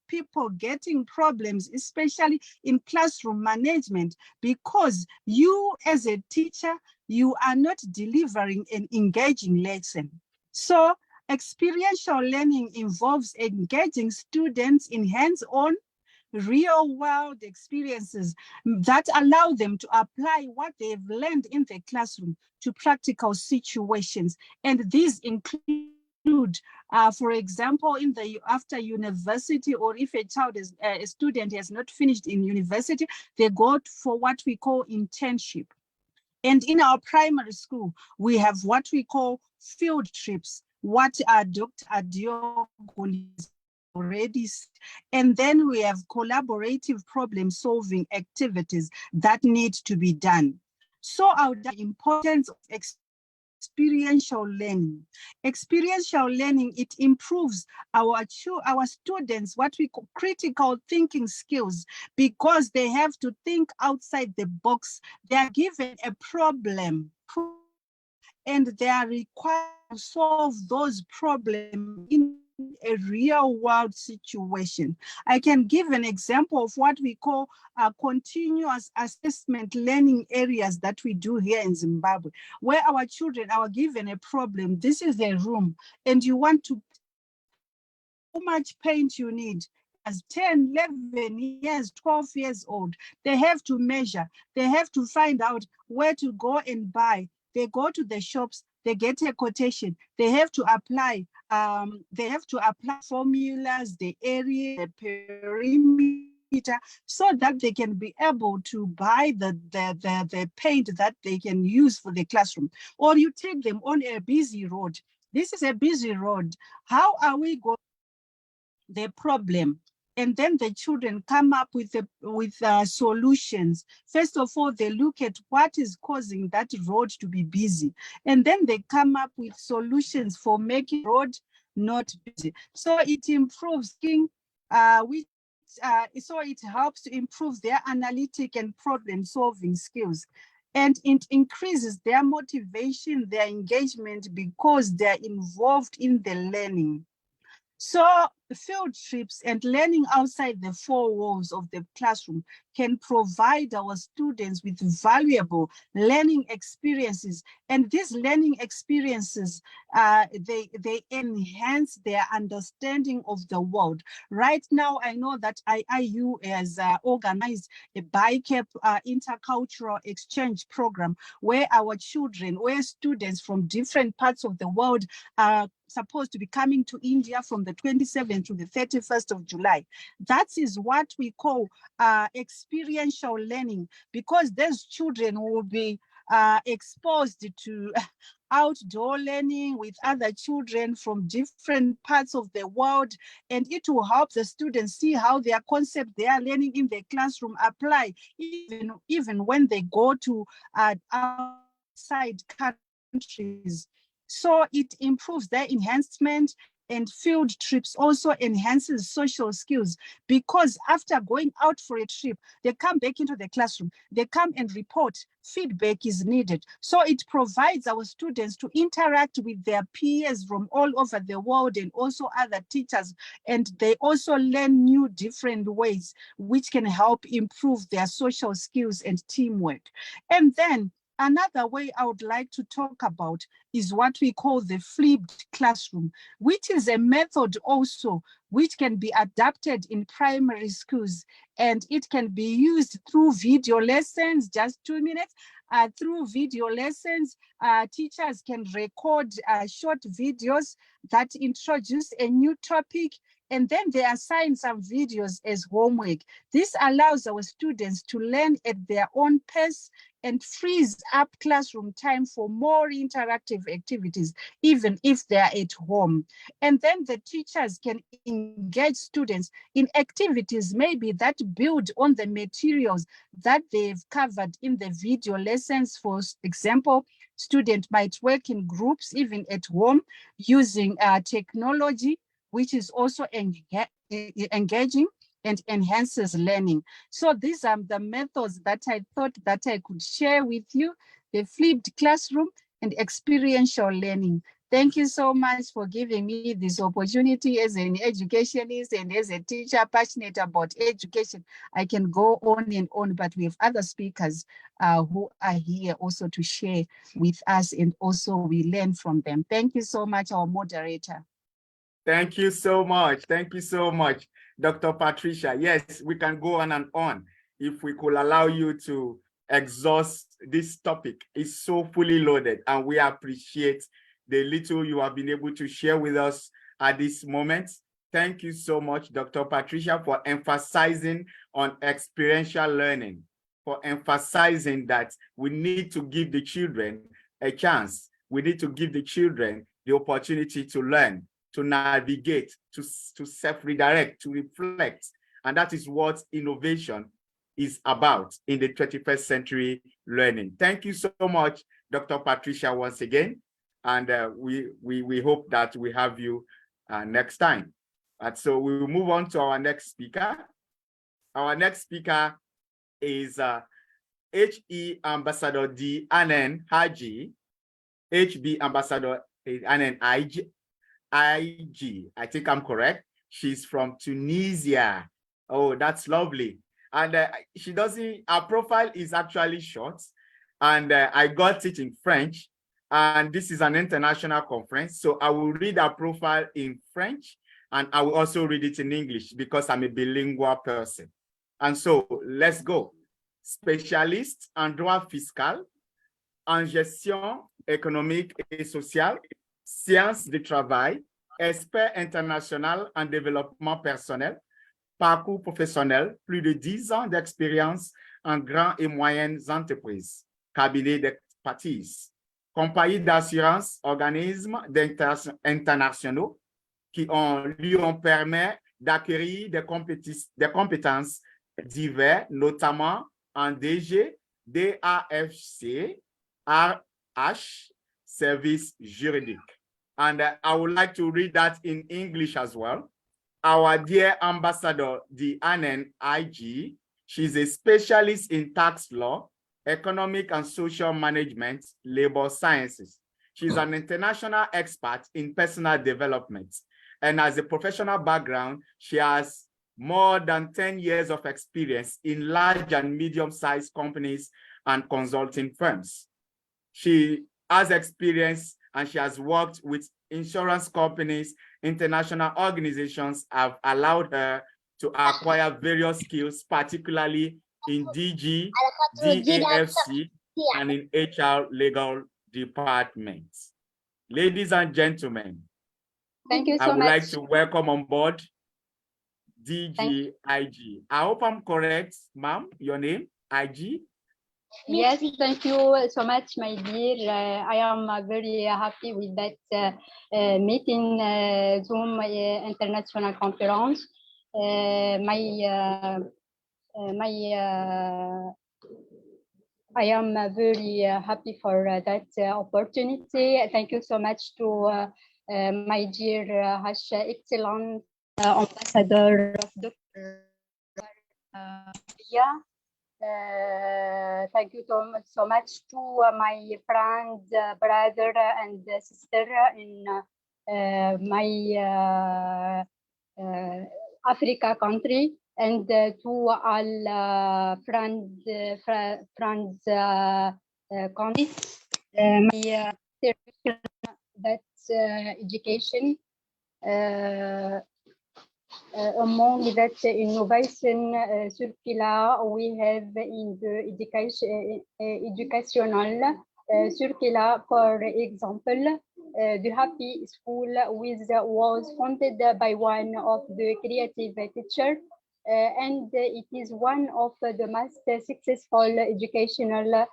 people getting problems, especially in classroom management, because you as a teacher, you are not delivering an engaging lesson. So experiential learning involves engaging students in hands-on real-world experiences that allow them to apply what they've learned in the classroom to practical situations. And these include, for example, after university, or if a student has not finished in university, they go for what we call internship. And in our primary school, we have what we call field trips, what Dr. Adiogun has already said. And then we have collaborative problem-solving activities that need to be done. So the importance of experiential learning. Experiential learning, it improves our students what we call critical thinking skills, because they have to think outside the box. They are given a problem and they are required to solve those problems in a real world situation. I can give an example of what we call continuous assessment learning areas that we do here in Zimbabwe, where our children are given a problem. This is a room, and you want to how much paint you need. As 10, 11 years, 12 years old, they have to measure. They have to find out where to go and buy. They go to the shops, they get a quotation. They have to apply. They have to apply formulas, the area, the perimeter, so that they can be able to buy the paint that they can use for the classroom. Or you take them on a busy road. This is a busy road. How are we going the problem? And then the children come up with solutions. First of all, they look at what is causing that road to be busy. And then they come up with solutions for making road not busy. So it improves so it helps to improve their analytic and problem-solving skills. And it increases their motivation, their engagement, because they're involved in the learning. So field trips and learning outside the four walls of the classroom can provide our students with valuable learning experiences. And these learning experiences, they enhance their understanding of the world. Right now, I know that IIU has organized a BICAP intercultural exchange program where where students from different parts of the world are supposed to be coming to India from the 27th to the 31st of July. That is what we call experiential learning, because those children will be exposed to outdoor learning with other children from different parts of the world, and it will help the students see how their concept they are learning in the classroom apply even when they go to outside countries. So it improves their enhancement, and field trips also enhances social skills, because after going out for a trip, they come back into the classroom, they come and report, feedback is needed. So it provides our students to interact with their peers from all over the world and also other teachers, and they also learn new different ways which can help improve their social skills and teamwork. And then another way I would like to talk about is what we call the flipped classroom, which is a method also which can be adapted in primary schools, and it can be used through video lessons, just 2 minutes. Through video lessons, teachers can record short videos that introduce a new topic, and then they assign some videos as homework. This allows our students to learn at their own pace and frees up classroom time for more interactive activities, even if they are at home. And then the teachers can engage students in activities maybe that build on the materials that they've covered in the video lessons. For example, student might work in groups even at home using technology, which is also engaging and enhances learning. So these are the methods that I thought that I could share with you: the flipped classroom and experiential learning. Thank you so much for giving me this opportunity as an educationist and as a teacher passionate about education. I can go on and on, but we have other speakers who are here also to share with us, and also we learn from them. Thank you so much, our moderator. Thank you so much. Thank you so much, Dr. Patricia. Yes, we can go on and on. If we could allow you to exhaust this topic, it's so fully loaded, and we appreciate the little you have been able to share with us at this moment. Thank you so much, Dr. Patricia, for emphasizing on experiential learning, for emphasizing that we need to give the children a chance. We need to give the children the opportunity to learn, to navigate, to self-redirect, to reflect. And that is what innovation is about in the 21st century learning. Thank you so much, Dr. Patricia, once again. And we hope that we have you next time. And so we will move on to our next speaker. Our next speaker is HE Ambassador D. Anen Haji, HB Ambassador Anen IG. I think I'm correct. She's from Tunisia. Oh, that's lovely. And she doesn't, her profile is actually short. And I got it in French. And this is an international conference. So I will read her profile in French, and I will also read it in English because I'm a bilingual person. And so let's go. Spécialiste en droit fiscal, en gestion économique et sociale, sciences du travail, expert international en développement personnel, parcours professionnel, plus de 10 ans d'expérience en grandes et moyennes entreprises, cabinet d'expertise, compagnie d'assurance, organismes internationaux qui lui ont permis d'acquérir des compétences diverses, notamment en DG, DAFC, RH, service juridique. And I would like to read that in English as well. Our dear Ambassador, the Anen IG, she's a specialist in tax law, economic and social management, labor sciences. She's an international expert in personal development. And as a professional background, she has more than 10 years of experience in large and medium-sized companies and consulting firms. She has experience and she has worked with insurance companies. International organizations have allowed her to acquire various skills, particularly in DG, DAFC, and in HR legal departments. Ladies and gentlemen, thank you I so would much. like to welcome on board DG. I hope I'm correct, ma'am. Your name, IG? Yes, thank you so much, my dear. I am very happy with that meeting, Zoom International Conference. I am very happy for that opportunity. Thank you so much to my dear Excellent Ambassador of Dr. Yeah. Thank you so much to my friend, brother, and sister in my Africa country, and to all friends countries. My that's education. Among that innovation circular we have in the educational circular, for example, the Happy School was founded by one of the creative teachers, and it is one of the most successful educational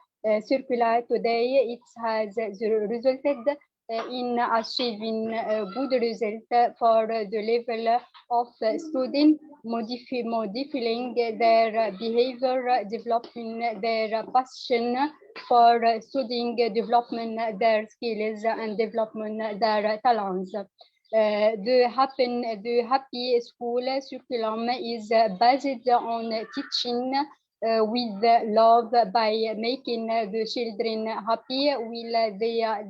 circular today, it has resulted in achieving good results for the level of student, modifying their behavior, developing their passion for studying, developing their skills, and developing their talents. The Happy School curriculum is based on teaching with love by making the children happy while they are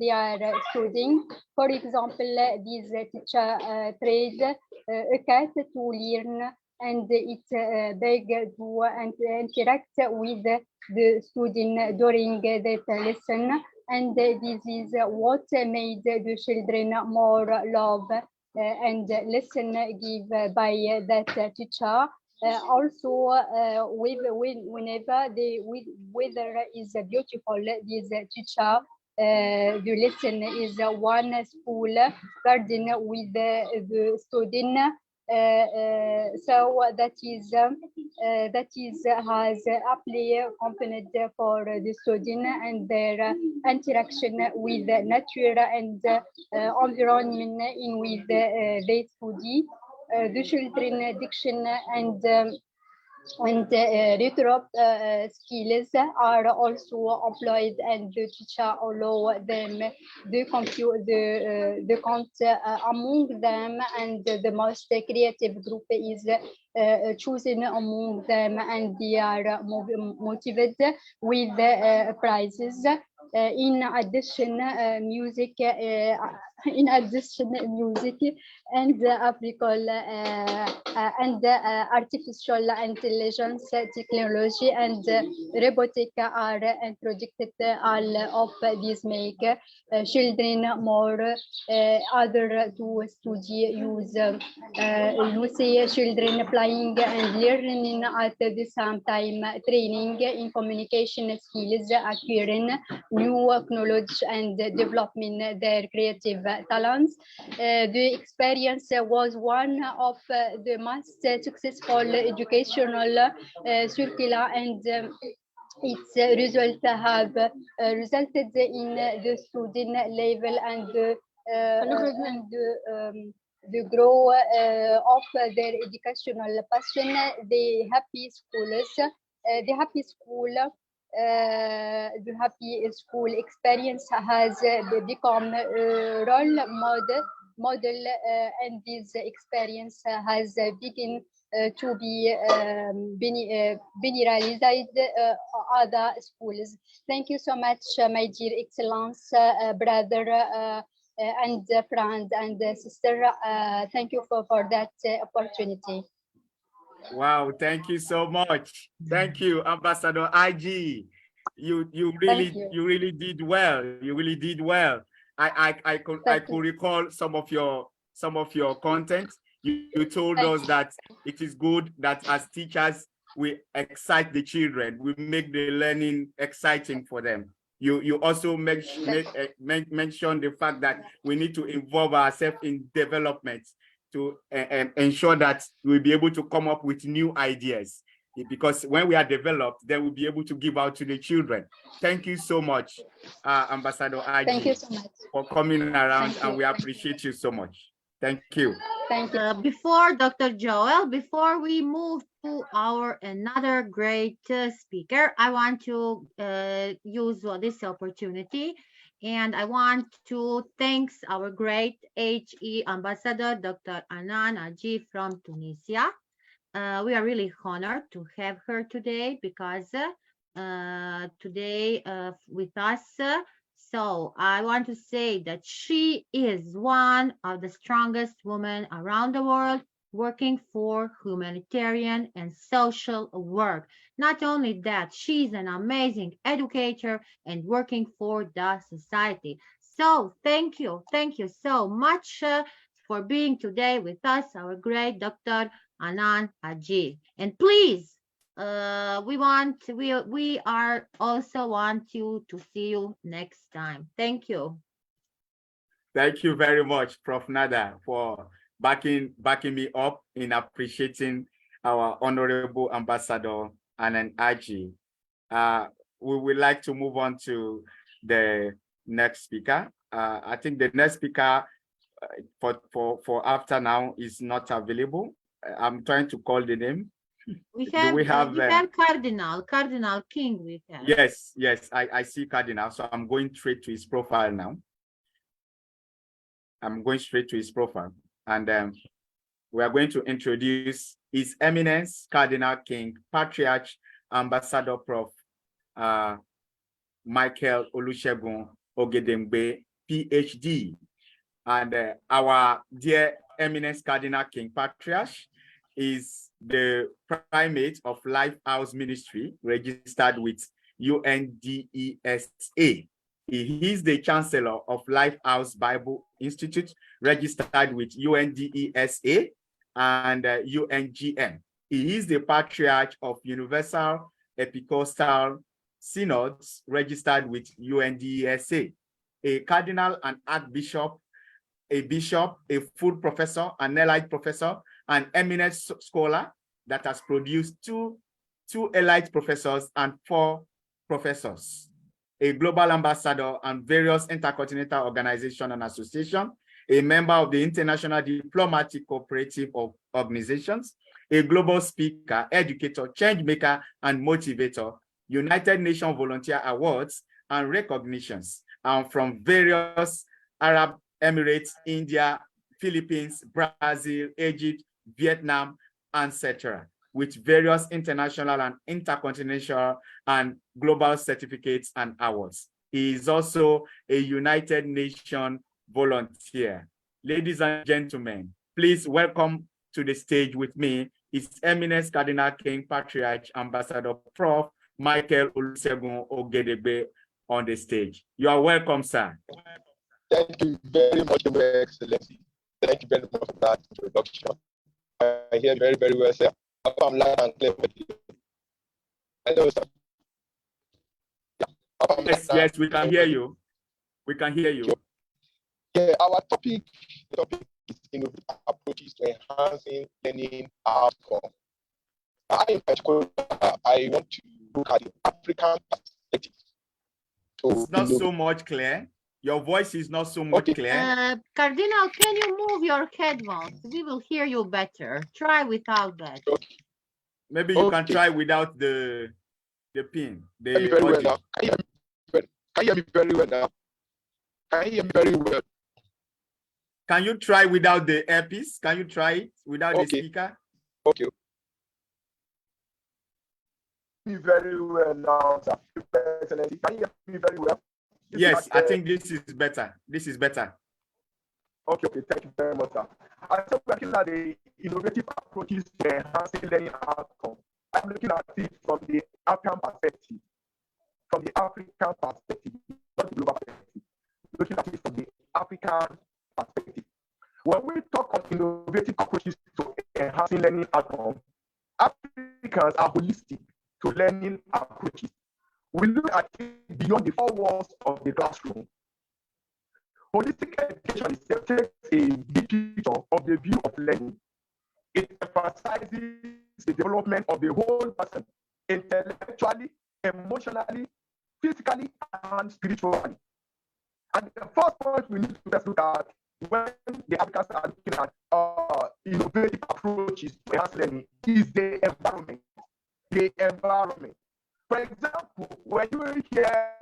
studying. For example, these teacher train a cat to learn, and it beg to interact with the student during that lesson. And this is what made the children more love and lesson give by that teacher. Whenever the weather is beautiful, this teacher the lesson is one school garden with the student. So that is has aptly accompanied for the student and their interaction with nature and environment in with they study. The children diction and rhetoric skills are also employed, and the teacher allow them the count among them, and the most creative group is chosen among them, and they are motivated with prizes. In addition, music and artificial intelligence technology and robotic are introduced. All of these make children more other to study use. You see children playing and learning at the same time, training in communication skills, acquiring new knowledge and developing their creative talents. The experience was one of the most successful educational curricula, and its results have resulted in the student level and the growth of their educational passion. The happy schools, the happy school. The happy school experience has become a role model, and this experience has begun to be generalized other schools. Thank you so much, my dear Excellence, brother and friend and sister. Thank you for that opportunity. Wow, thank you so much. Thank you, Ambassador IG. You really did well. You really did well. I could recall some of your content. You told us that it is good that as teachers we excite the children, we make the learning exciting for them. You also mentioned the fact that we need to involve ourselves in development to ensure that we'll be able to come up with new ideas, because when we are developed, then we'll be able to give out to the children. Thank you so much, Ambassador IG. Thank you so much for coming around, and we appreciate you so much. Thank you. Thank you. Before Dr. Joel, before we move to our another great speaker, I want to use this opportunity, and I want to thank our great HE ambassador, Dr. Anan Aji from Tunisia. We are really honored to have her today because today with us. So I want to say that she is one of the strongest women around the world working for humanitarian and social work. Not only that, she's an amazing educator and working for the society. So thank you so much for being today with us, our great Dr. Anan Aji. And please, we are also want you to see you next time. Thank you. Thank you very much, Prof. Nada, for backing me up in appreciating our honorable ambassador Anan Aji. we would like to move on to the next speaker. I think the next speaker for after now is not available. I'm trying to call the name. We Do have we have Cardinal King we have. Yes, I see Cardinal. So I'm going straight to his profile now. I'm going straight to his profile. And we are going to introduce His Eminence Cardinal King, Patriarch, Ambassador Prof. Michael Olusegun Ogedengbe, PhD. And our dear Eminence Cardinal King Patriarch is the primate of Lifehouse Ministry, registered with UNDESA. He is the Chancellor of Lifehouse Bible Institute, registered with UNDESA and UNGM. He is the Patriarch of Universal Episcopal Synods, registered with UNDESA, a Cardinal and Archbishop, a bishop, a full professor, an elite professor, an eminent scholar that has produced two elite professors and 4 professors, a global ambassador and various intercontinental organizations and associations, a member of the International Diplomatic Cooperative Organizations, a global speaker, educator, change maker, and motivator, United Nations Volunteer Awards and recognitions from various Arab Emirates, India, Philippines, Brazil, Egypt, Vietnam, etc., with various international and intercontinental and global certificates and awards. He is also a United Nations volunteer. Ladies and gentlemen, please welcome to the stage with me His Eminence Cardinal King Patriarch Ambassador Prof. Michael Olusegun Ogedengbe on the stage. You are welcome, sir. Thank you very much, Your Excellency. Thank you very much for that introduction. I hear very, very well, sir. I'm loud and clear with you. Hello, sir. Yes, we can hear you. We can hear you. Yeah, our topic is innovative approaches to enhancing learning outcome. In particular, I want to look at the African perspective. It's not so much clear. Your voice is not so much clear. Cardinal, can you move your headphones? We will hear you better. Try without that. Okay. Maybe you can try without the pin. Very well now. Can you hear me very well now? Can you hear me very well? Can you try without the earpiece? Can you try it without the speaker? Okay. Me very well now, sir. Excellency. Can you hear me very well? Yes, I think this is better. This is better. Okay, thank you very much, sir. I am looking at the innovative approaches to enhancing learning outcome. I'm looking at it from the African perspective. From the African perspective, not the global perspective. Looking at it from the African perspective. When we talk of innovative approaches to enhancing learning outcome, Africans are holistic to learning approaches. We look at it beyond the 4 walls of the classroom. Holistic education itself takes a big picture of the view of learning. It emphasizes the development of the whole person, intellectually, emotionally, physically, and spiritually. And the first point we need to just look at when the Africans are looking at innovative approaches to enhance learning is the environment. The environment. For example, when you hear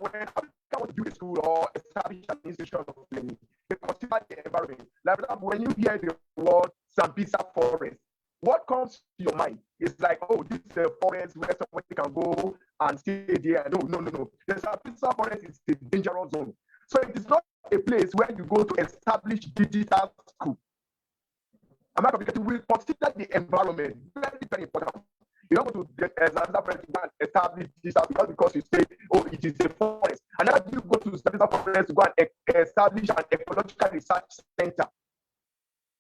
when Africa wants to build a school or establish an institution of learning, they consider the environment. Like, for example, when you hear the word Sambisa forest, what comes to your mind? It's like, oh, this is a forest where somebody can go and stay there. No. The Sambisa forest is a dangerous zone. So it is not a place where you go to establish digital school. We consider the environment very, very important. You don't go to get establish this because you say, oh, it is a forest. And now you go to establish a forest to go and establish an ecological research center.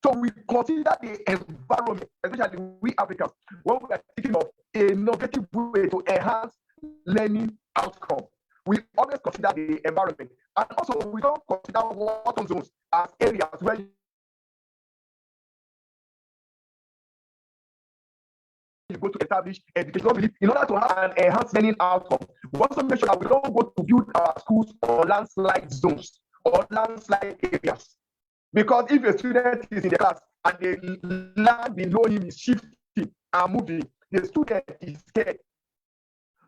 So we consider the environment, especially we Africans, when we are thinking of an innovative way to enhance learning outcome. We always consider the environment. And also, we don't consider water zones as areas where you go to establish education in order to have an enhanced learning outcome. We also make sure that we don't go to build our schools on landslide zones or landslide areas. Because if a student is in the class and the land below him is shifting and moving, the student is scared.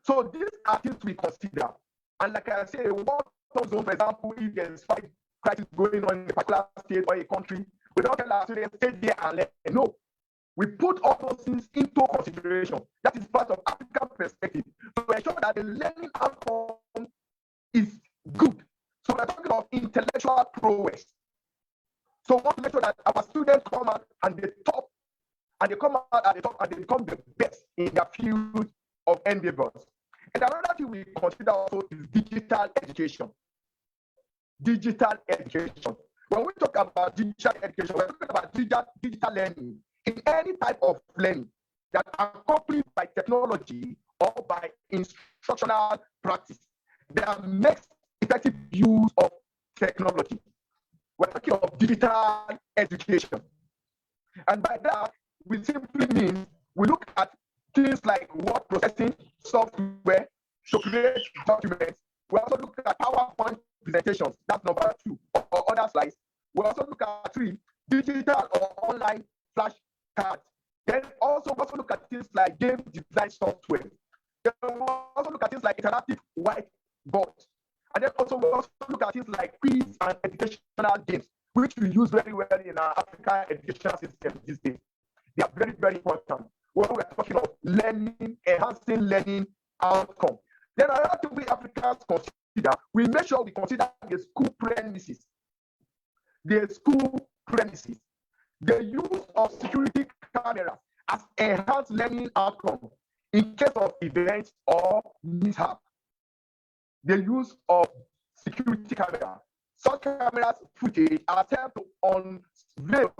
So these are things we consider. And like I say, what zone, for example, if there's five crisis going on in a particular state or a country, we don't tell our students stay there and learn. No, we put all those things into consideration. That is part of African perspective to ensure that the learning outcome is good. So we're talking of intellectual prowess. So we want to make sure that our students come out and they top, and they come out at the top and they become the best in their field of endeavors. And another thing we consider also is digital education. Digital education. When we talk about digital education, we're talking about digital learning in any type of learning that are accompanied by technology or by instructional practice that makes effective use of technology. We're talking of digital education. And by that, we simply mean we look at things like word processing software to create documents. We also look at PowerPoint presentations, that's number 2, or other slides. We also look at 3, digital or online flashcards. Then also look at things like game design software. Then we also look at things like interactive whiteboards. And then also we also look at things like quiz and educational games, which we use very well in our African educational system these days. They are very, very important when we're talking of learning, enhancing learning outcome. Then another thing we Africans consider, we make sure we consider the school premises. The school premises. The use of security cameras as enhanced learning outcome in case of events or mishap. The use of security camera. Such cameras footage are helped to unveil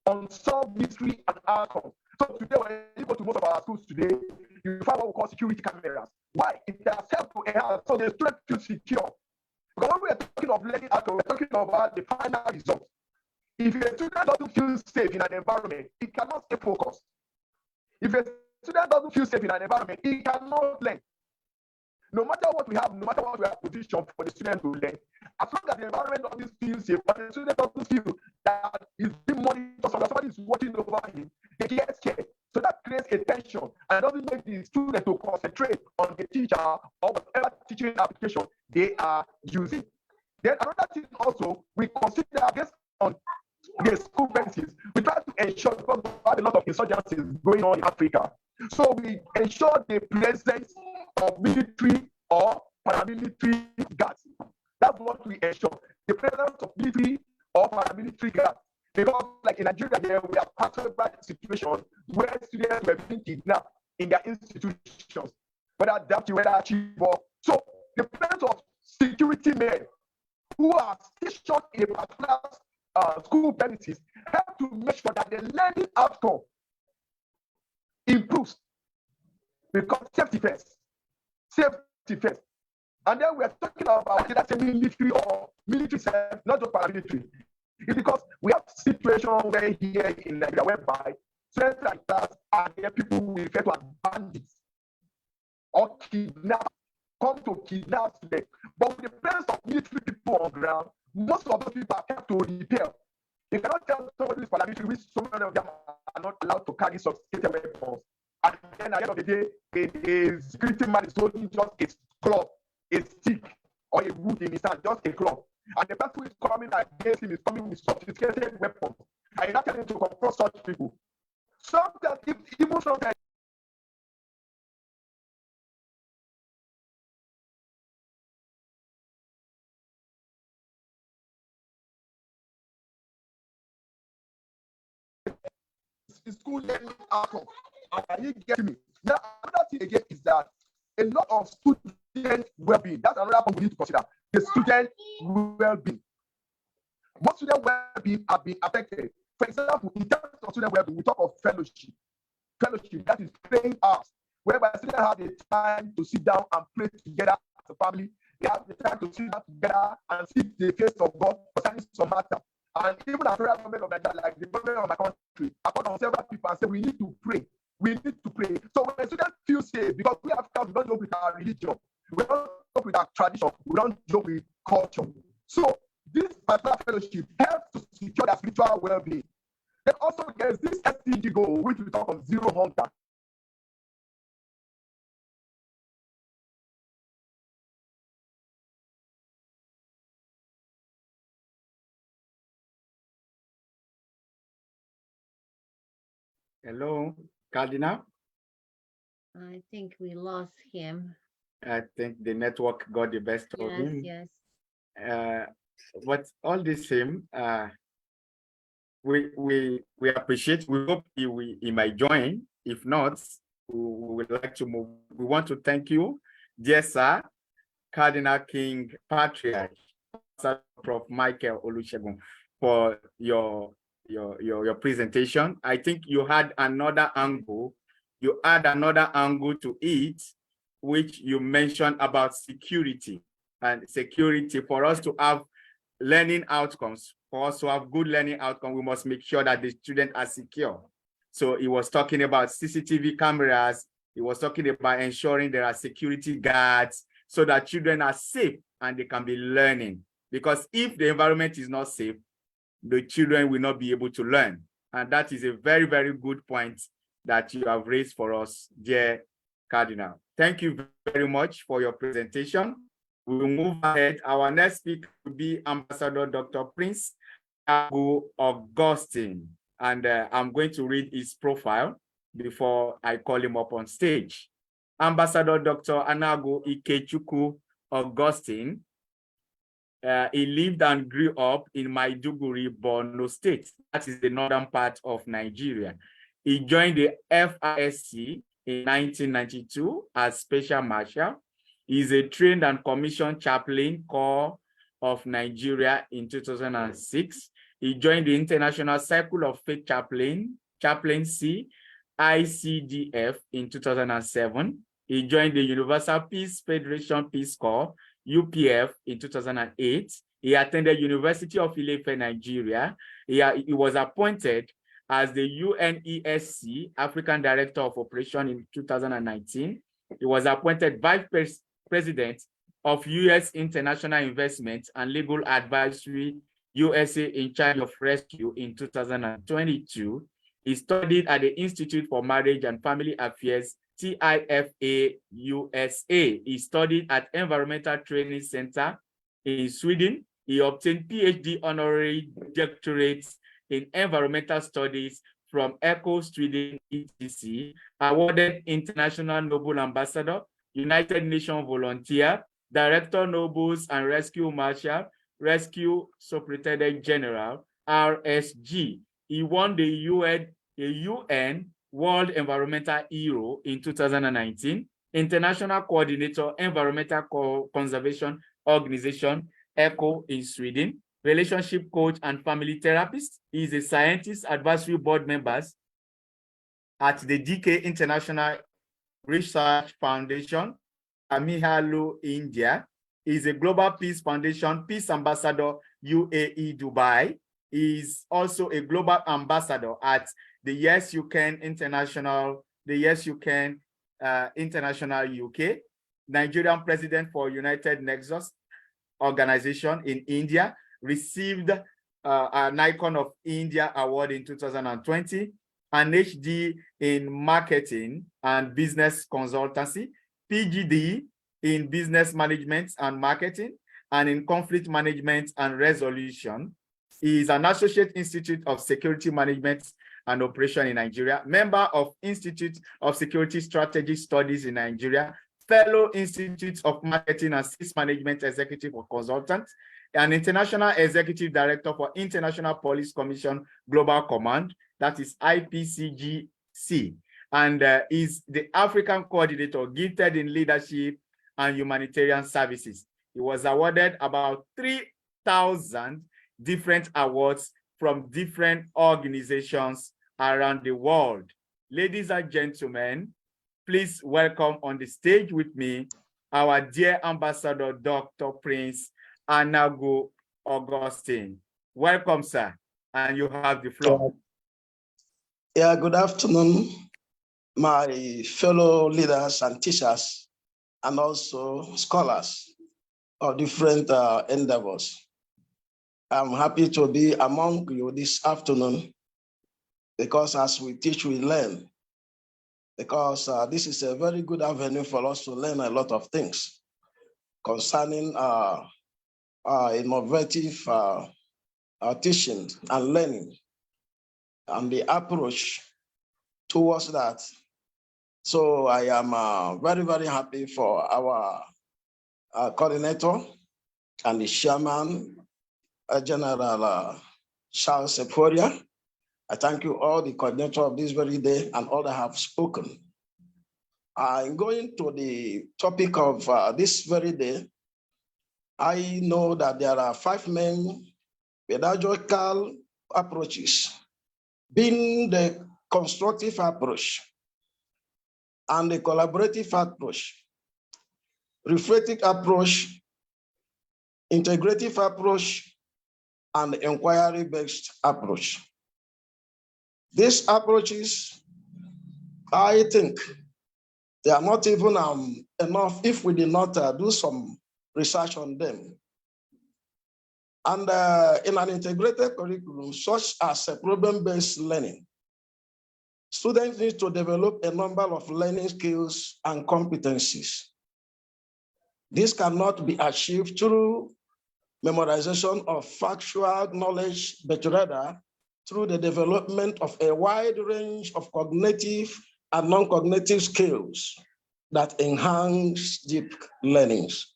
unsolved mystery and outcomes. So today, when you go to most of our schools today, you find what we call security cameras. Why? It has helped to enhance, so the student feels secure. Because when we are talking of learning outcome, we're talking about the final result. If a student doesn't feel safe in an environment, he cannot stay focused. If a student doesn't feel safe in an environment, he cannot learn. No matter what we have, no matter what we have positioned for the student to learn, as long as the environment doesn't feel safe, but the student doesn't feel that he's being monitored, so that somebody is watching over him, they get scared. So that creates a tension and doesn't make the student to concentrate on the teacher or whatever teaching application they are using. Then another thing also, we consider based on the school premises, we try to ensure, because we have a lot of insurgencies going on in Africa, so we ensure the presence of military or paramilitary guards. That's what we ensure, the presence of military or paramilitary guards. Because like in Nigeria here, we have pastoral situation where students were being kidnapped in their institutions, whether deputy, whether chief. So the presence of security men who are stationed in a particular school premises help to make sure that the learning outcome improves. Because safety first. Safety first. And then we're talking about let's say military or military self, not just paramilitary. It's because we have situations where here in Nigeria whereby students like that are there, people we refer to as bandits or kidnappers come to kidnap them. But with the presence of military people on ground, most of those people are kept to repel. You cannot tell somebody who is paramilitary, which so many of them are not allowed to carry sophisticated weapons. And then at the end of the day, a security man is holding just a club, a stick, or a wood in his hand, just a club. And the person who is coming against him is coming with sophisticated weapons. And you're not telling him to confront such people. Sometimes, even sometimes, school learning outcome. Are you getting me? Now, another thing again is that a lot of student well-being, that's another point we need to consider, the student well-being. Most student well-being have been affected. For example, in terms of student well-being, we talk of fellowship. Fellowship, that is praying hours, whereby students have the time to sit down and pray together as a family. They have the time to sit down together and seek the face of God concerning some matter. And even as federal government of Nigeria, like the government of my country, I called on several people and said, we need to pray. We need to pray. So when students feel safe, because we Africans don't know with our religion, we don't joke with our tradition, we don't joke with culture. So this particular fellowship helps to secure their spiritual well-being. Then also there's this SDG goal, which we talk of zero hunger. Hello, Cardinal. I think we lost him. I think the network got the best of Yes, him. yes. But all the same, we appreciate. We hope he might join. If not, we would like to move. We want to thank you, dear sir, Cardinal King Patriarch, Prof. Michael Olusegun, for your presentation. I think you had another angle. You add another angle to it, which you mentioned about security, and security for us to have learning outcomes. For us to have good learning outcomes, we must make sure that the students are secure. So he was talking about CCTV cameras. He was talking about ensuring there are security guards so that children are safe and they can be learning. Because if the environment is not safe, the children will not be able to learn. And that is a very, very good point that you have raised for us, dear Cardinal. Thank you very much for your presentation. We will move ahead. Our next speaker will be Ambassador Dr. Prince Augustine. And I'm going to read his profile before I call him up on stage. Ambassador Dr. Anago Ikechukwu Augustine. He lived and grew up in Maiduguri, Borno State. That is the northern part of Nigeria. He joined the FISC in 1992 as Special Marshal. He is a trained and commissioned chaplain Corps of Nigeria in 2006. He joined the International Circle of Faith Chaplaincy, ICDF, in 2007. He joined the Universal Peace Federation Peace Corps, UPF, in 2008. He attended University of Ile-Ife, Nigeria. He was appointed as the UNESC African Director of Operation in 2019. He was appointed Vice President of U.S. International Investment and Legal Advisory, USA, in charge of rescue in 2022. He studied at the Institute for Marriage and Family Affairs, TIFA, USA. He studied at Environmental Training Center in Sweden. He obtained PhD honorary doctorates in environmental studies from ECHO Sweden, etc., awarded International Noble Ambassador, United Nations Volunteer, Director Nobles and Rescue Marshal, Rescue Superintendent General, RSG. He won the UN World Environmental Hero in 2019, International Coordinator, Environmental Conservation Organization, ECHO, in Sweden, relationship coach and family therapist. He is a scientist advisory board member at the DK International Research Foundation, Amihalu, India. He is a Global Peace Foundation Peace Ambassador, UAE, Dubai. He is also a Global Ambassador at the Yes You Can International, International UK, Nigerian President for United Nexus Organization in India, received an Icon of India Award in 2020, an HD in Marketing and Business Consultancy, PGD in Business Management and Marketing, and in Conflict Management and Resolution. He is an Associate Institute of Security Management and Operation in Nigeria, member of Institute of Security Strategy Studies in Nigeria, Fellow Institute of Marketing and Sales Management Executive or Consultant, an International Executive Director for International Police Commission Global Command, that is IPCGC, and is the African Coordinator gifted in Leadership and Humanitarian Services. He was awarded about 3,000 different awards from different organizations around the world. Ladies and gentlemen, please welcome on the stage with me our dear Ambassador Dr. Prince Anago Augustine. Welcome, sir, and you have the floor. Yeah, good afternoon, my fellow leaders and teachers and also scholars of different endeavors. I'm happy to be among you this afternoon because as we teach, we learn. Because this is a very good avenue for us to learn a lot of things concerning innovative teaching and learning and the approach towards that. So I am very, very happy for our coordinator and the chairman, General Charles Seporia. I thank you all, the coordinator of this very day, and all that have spoken. I'm going to the topic of this very day. I know that there are 5 main pedagogical approaches, being the constructive approach and the collaborative approach, reflective approach, integrative approach, and inquiry-based approach. These approaches, I think, they are not even enough if we did not do some research on them. And in an integrated curriculum, such as a problem-based learning, students need to develop a number of learning skills and competencies. This cannot be achieved through memorization of factual knowledge, but rather through the development of a wide range of cognitive and non-cognitive skills that enhance deep learnings.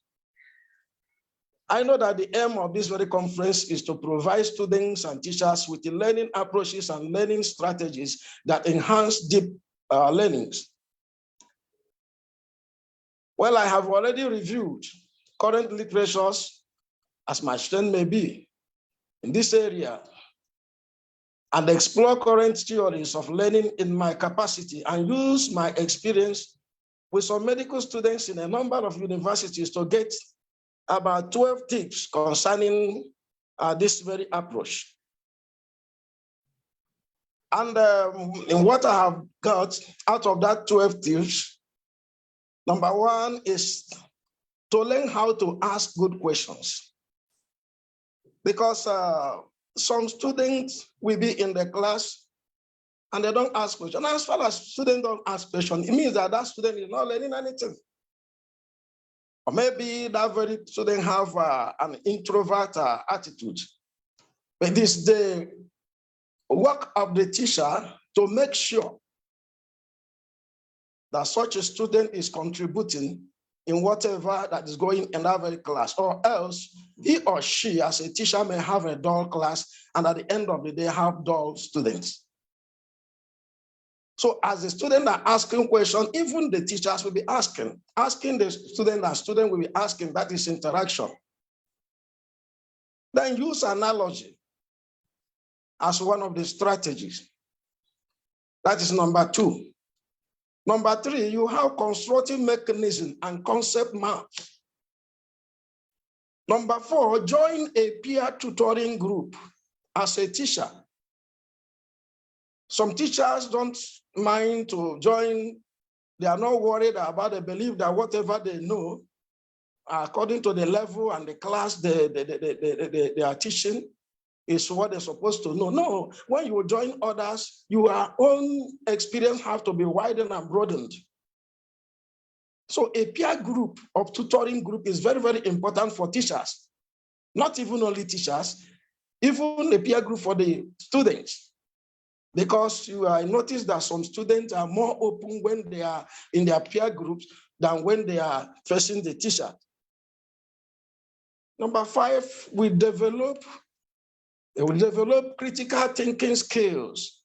I know that the aim of this very conference is to provide students and teachers with the learning approaches and learning strategies that enhance deep learnings. Well, I have already reviewed current literatures, as my strength may be, in this area, and explore current theories of learning in my capacity and use my experience with some medical students in a number of universities to get about 12 tips concerning this very approach. And in what I have got out of that 12 tips, number 1 is to learn how to ask good questions. Because some students will be in the class and they don't ask questions. And as far as students don't ask questions, it means that that student is not learning anything. Or maybe that very student have an introvert attitude. But it is the work of the teacher to make sure that such a student is contributing in whatever that is going in that very class, or else he or she as a teacher may have a dull class and at the end of the day have dull students. So as the students are asking questions, even the teachers will be asking the student, and student will be asking. That is interaction. Then use analogy as one of the strategies. That is number 2. Number 3, you have constructive mechanism and concept maps. Number 4, join a peer tutoring group as a teacher. Some teachers don't mind to join. They are not worried about, they believe that whatever they know, according to the level and the class they are teaching, is what they're supposed to know. No, when you join others, your own experience have to be widened and broadened. So a peer group of tutoring group is very, very important for teachers. Not even only teachers, even a peer group for the students. Because I notice that some students are more open when they are in their peer groups than when they are facing the teacher. Number 5, we develop critical thinking skills.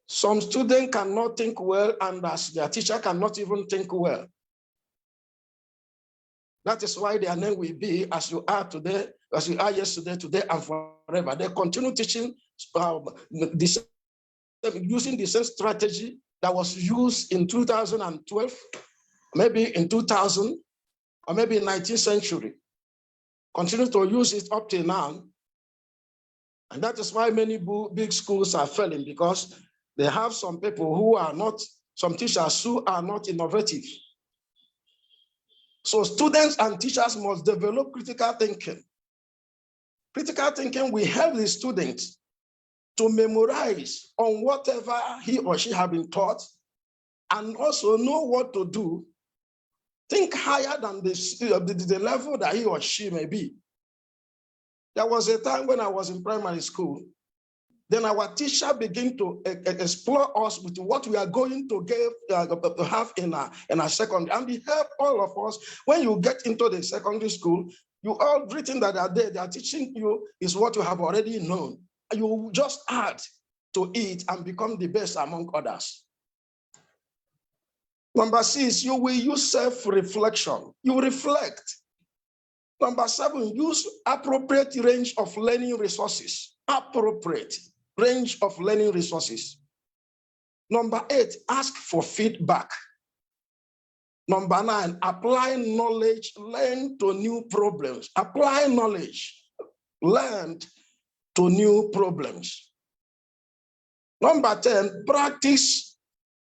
Some students cannot think well, and as their teacher cannot even think well. That is why their name will be as you are today, as you are yesterday, today, and forever. They continue teaching using the same strategy that was used in 2012, maybe in 2000, or maybe in 19th century. Continue to use it up till now. And that is why many big schools are failing, because they have some people who are not, some teachers who are not innovative. So students and teachers must develop critical thinking. Critical thinking will help the students to memorize on whatever he or she has been taught and also know what to do. Think higher than the level that he or she may be. There was a time when I was in primary school, then our teacher began to explore us with what we are going to have in our secondary. And he helped all of us. When you get into the secondary school, you all written that they are teaching you is what you have already known. You just add to it and become the best among others. Number 6, you will use self-reflection. You reflect. Number 7, use appropriate range of learning resources. Appropriate range of learning resources. Number 8, ask for feedback. Number 9, apply knowledge, learn to new problems. Apply knowledge, learn to new problems. Number 10, practice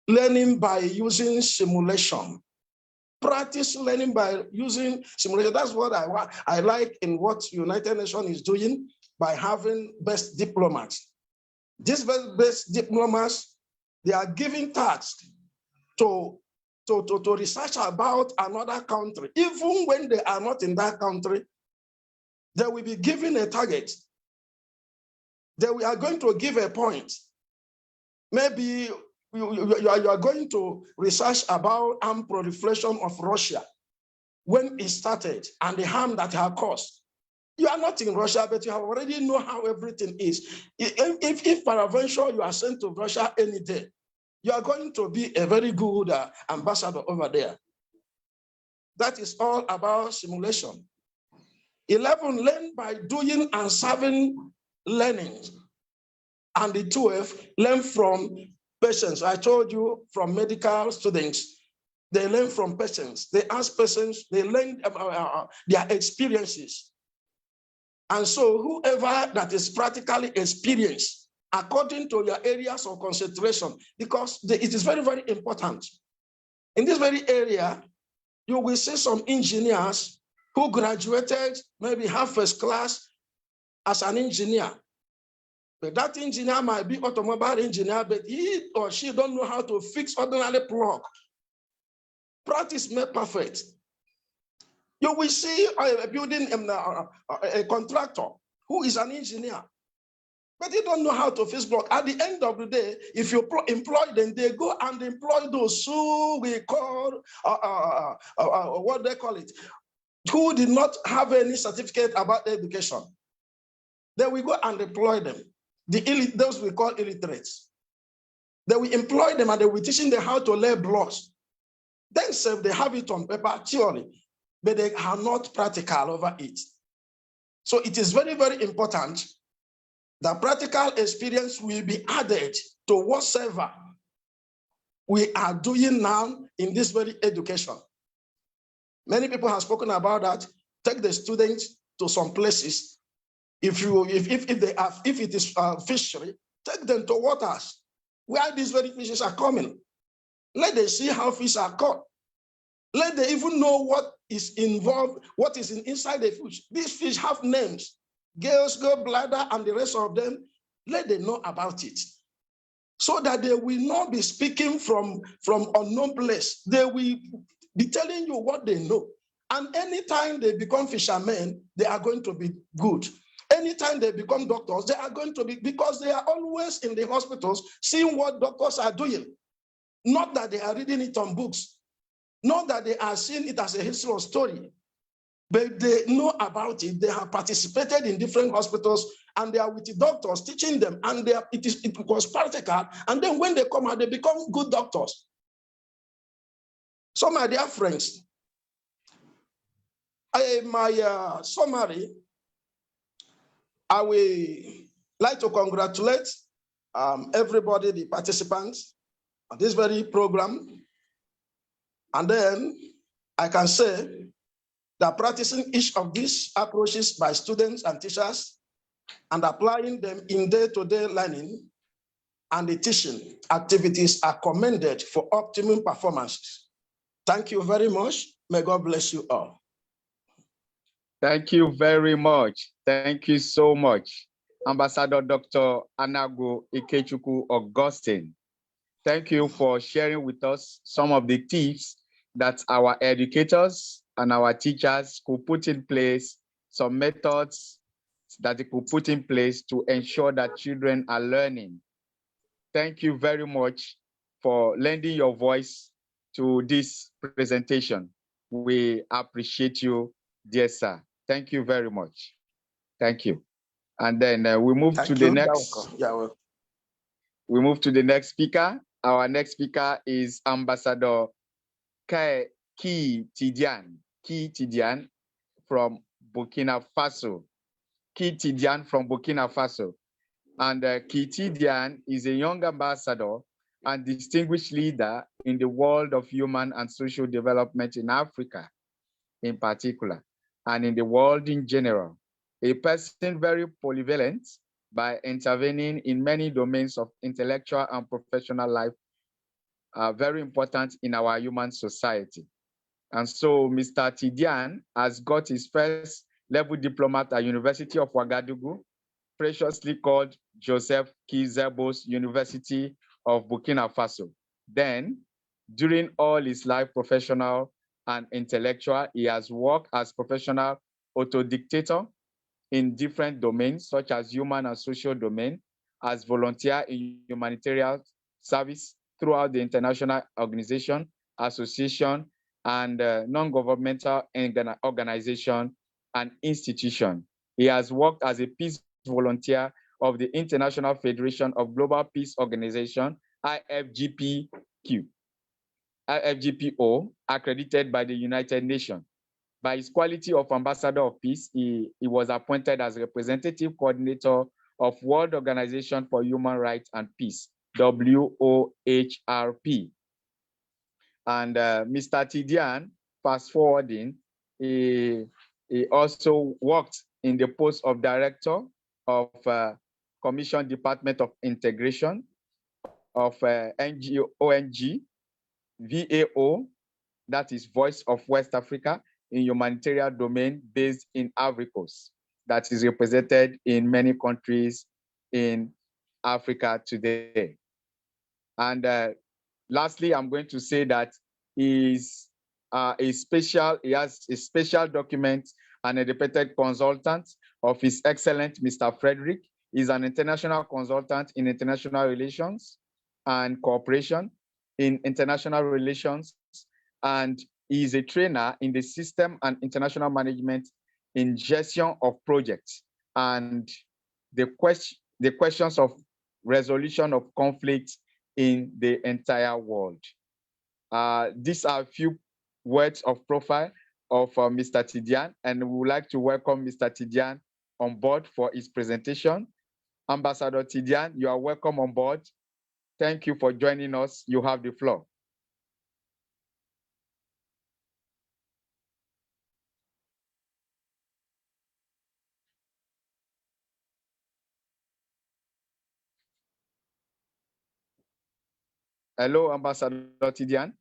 learning by using simulation. Practice learning by using simulation. That's what I like in what United Nations is doing by having best diplomats. These best diplomats, they are giving tasks to research about another country. Even when they are not in that country, they will be given a target. They are going to give a point. Maybe you are going to research about armed proliferation of Russia when it started and the harm that it has caused. You are not in Russia, but you have already know how everything is. If peradventure you are sent to Russia any day, you are going to be a very good ambassador over there. That is all about simulation. 11, learn by doing and serving learning. And the 12, learn from patients. I told you from medical students, they learn from patients. They ask patients, they learn their experiences. And so whoever that is practically experienced, according to your areas of concentration, because it is very, very important. In this very area, you will see some engineers who graduated, maybe have first class as an engineer. But that engineer might be automobile engineer, but he or she don't know how to fix ordinary plug. Practice makes perfect. You will see a building a contractor who is an engineer, but they don't know how to fix block. At the end of the day, if you employ them, they go and employ those who we call, what they call it, who did not have any certificate about education. They will go and employ them. Those we call illiterates. They will employ them and they will teaching them how to lay blocks. Then say they have it on paper, theory, but they are not practical over it. So it is very, very important that practical experience will be added to whatsoever we are doing now in this very education. Many people have spoken about that. Take the students to some places. If it is fishery, take them to waters where these very fishes are coming. Let them see how fish are caught. Let them even know what is involved, what is inside the fish. These fish have names, gills, gallbladder, and the rest of them. Let them know about it, so that they will not be speaking from unknown place. They will be telling you what they know. And anytime they become fishermen, they are going to be good. Anytime they become doctors, they are going to be, because they are always in the hospitals seeing what doctors are doing. Not that they are reading it on books, not that they are seeing it as a history or story, but they know about it. They have participated in different hospitals and they are with the doctors teaching them, and it was practical. And then when they come out, they become good doctors. So my dear friends, my summary, I will like to congratulate everybody, the participants on this very program. And then I can say that practicing each of these approaches by students and teachers and applying them in day-to-day learning and the teaching activities are commended for optimum performances. Thank you very much. May God bless you all. Thank you very much. Thank you so much, Ambassador Dr. Anago Ikechukwu Augustine. Thank you for sharing with us some of the tips that our educators and our teachers could put in place, some methods that they could put in place to ensure that children are learning. Thank you very much for lending your voice to this presentation. We appreciate you, dear sir. Thank you very much. Thank you. And then we move to the next. We move to the next speaker. Our next speaker is Ambassador Ki Tidiane from Burkina Faso. Ki Tidiane from Burkina Faso. And Ki Tidiane is a young ambassador and distinguished leader in the world of human and social development in Africa, in particular, and in the world in general. A person very polyvalent by intervening in many domains of intellectual and professional life, very important in our human society. And so Mr. Tidiane has got his first level diploma at University of Ouagadougou, preciously called Joseph Kizebos University of Burkina Faso. Then, during all his life, professional and intellectual, he has worked as professional autodictator in different domains, such as human and social domain, as volunteer in humanitarian service throughout the international organization, association, and non-governmental organization and institution. He has worked as a peace volunteer of the International Federation of Global Peace Organization, IFGPO, accredited by the United Nations. By his quality of Ambassador of Peace, he was appointed as representative coordinator of World Organization for Human Rights and Peace, WOHRP. And Mr. Tidiane, fast forwarding, he also worked in the post of Director of Commission Department of Integration of ONG, VAO, that is Voice of West Africa, in humanitarian domain based in Ivory Coast, that is represented in many countries in Africa today. And lastly, I'm going to say that he has a special document and a independent consultant of His Excellent Mr. Frederick. He's an international consultant in international relations and cooperation in international relations, and he is a trainer in the system and international management in gestion of projects and the questions of resolution of conflicts in the entire world. These are a few words of profile of Mr. Tidiane, and we would like to welcome Mr. Tidiane on board for his presentation. Ambassador Tidiane, you are welcome on board. Thank you for joining us. You have the floor. Hello, Ambassador Tidiane.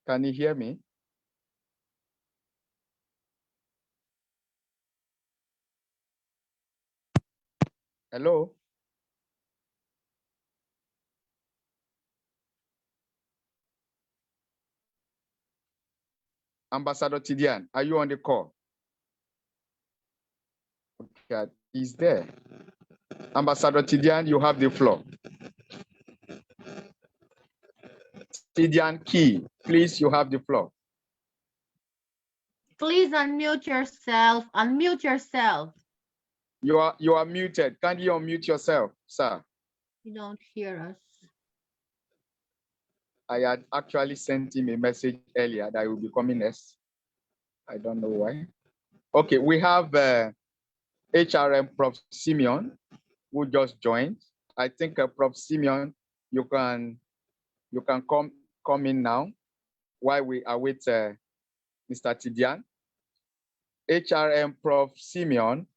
Can you hear me? Hello? Ambassador Tidiane, are you on the call? Okay, he's there. Ambassador Tidiane, you have the floor. Tidiane Key, please, you have the floor. Please unmute yourself. Unmute yourself. You are muted. Can you unmute yourself, sir? You don't hear us. I had actually sent him a message earlier that he will be coming next. I don't know why. Okay, we have HRM Prof. Simeon, who just joined. I think Prof. Simeon, you can come in now while we await Mr. Tidiane. HRM Prof. Simeon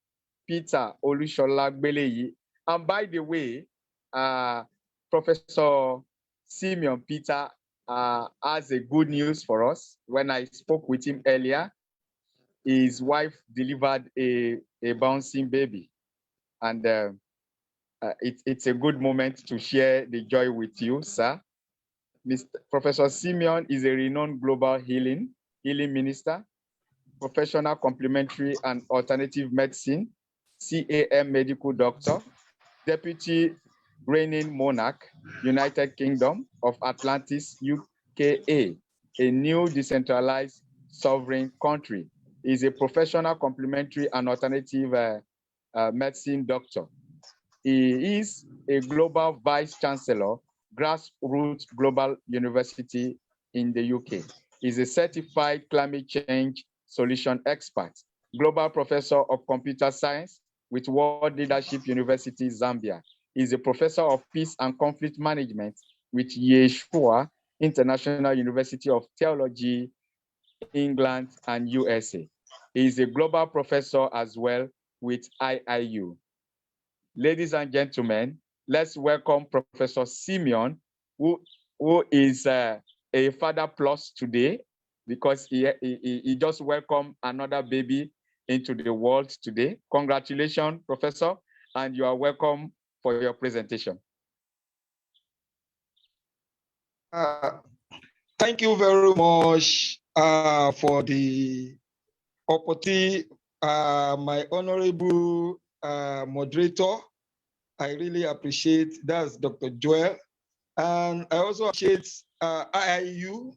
Peter Olushola Gbeleyi And by the way, Professor Simeon Peter has a good news for us. When I spoke with him earlier, his wife delivered a bouncing baby. And it's a good moment to share the joy with you, sir. Professor Simeon is a renowned global healing minister, professional complementary and alternative medicine, CAM medical doctor, deputy reigning monarch, United Kingdom of Atlantis, UKA, a new decentralized sovereign country. He is a professional complementary and alternative medicine doctor. He is a global vice chancellor, Grassroots Global University in the UK. He's a certified climate change solution expert, global professor of computer science with World Leadership University, Zambia. He's a professor of peace and conflict management with Yeshua International University of Theology, England and USA. He is a global professor as well with IIU. Ladies and gentlemen, let's welcome Professor Simeon, who is a father plus today because he just welcomed another baby into the world today. Congratulations, Professor, and you are welcome for your presentation. Thank you very much for the opportunity, my honorable moderator. I really appreciate that's Dr. Joel. And I also appreciate IIU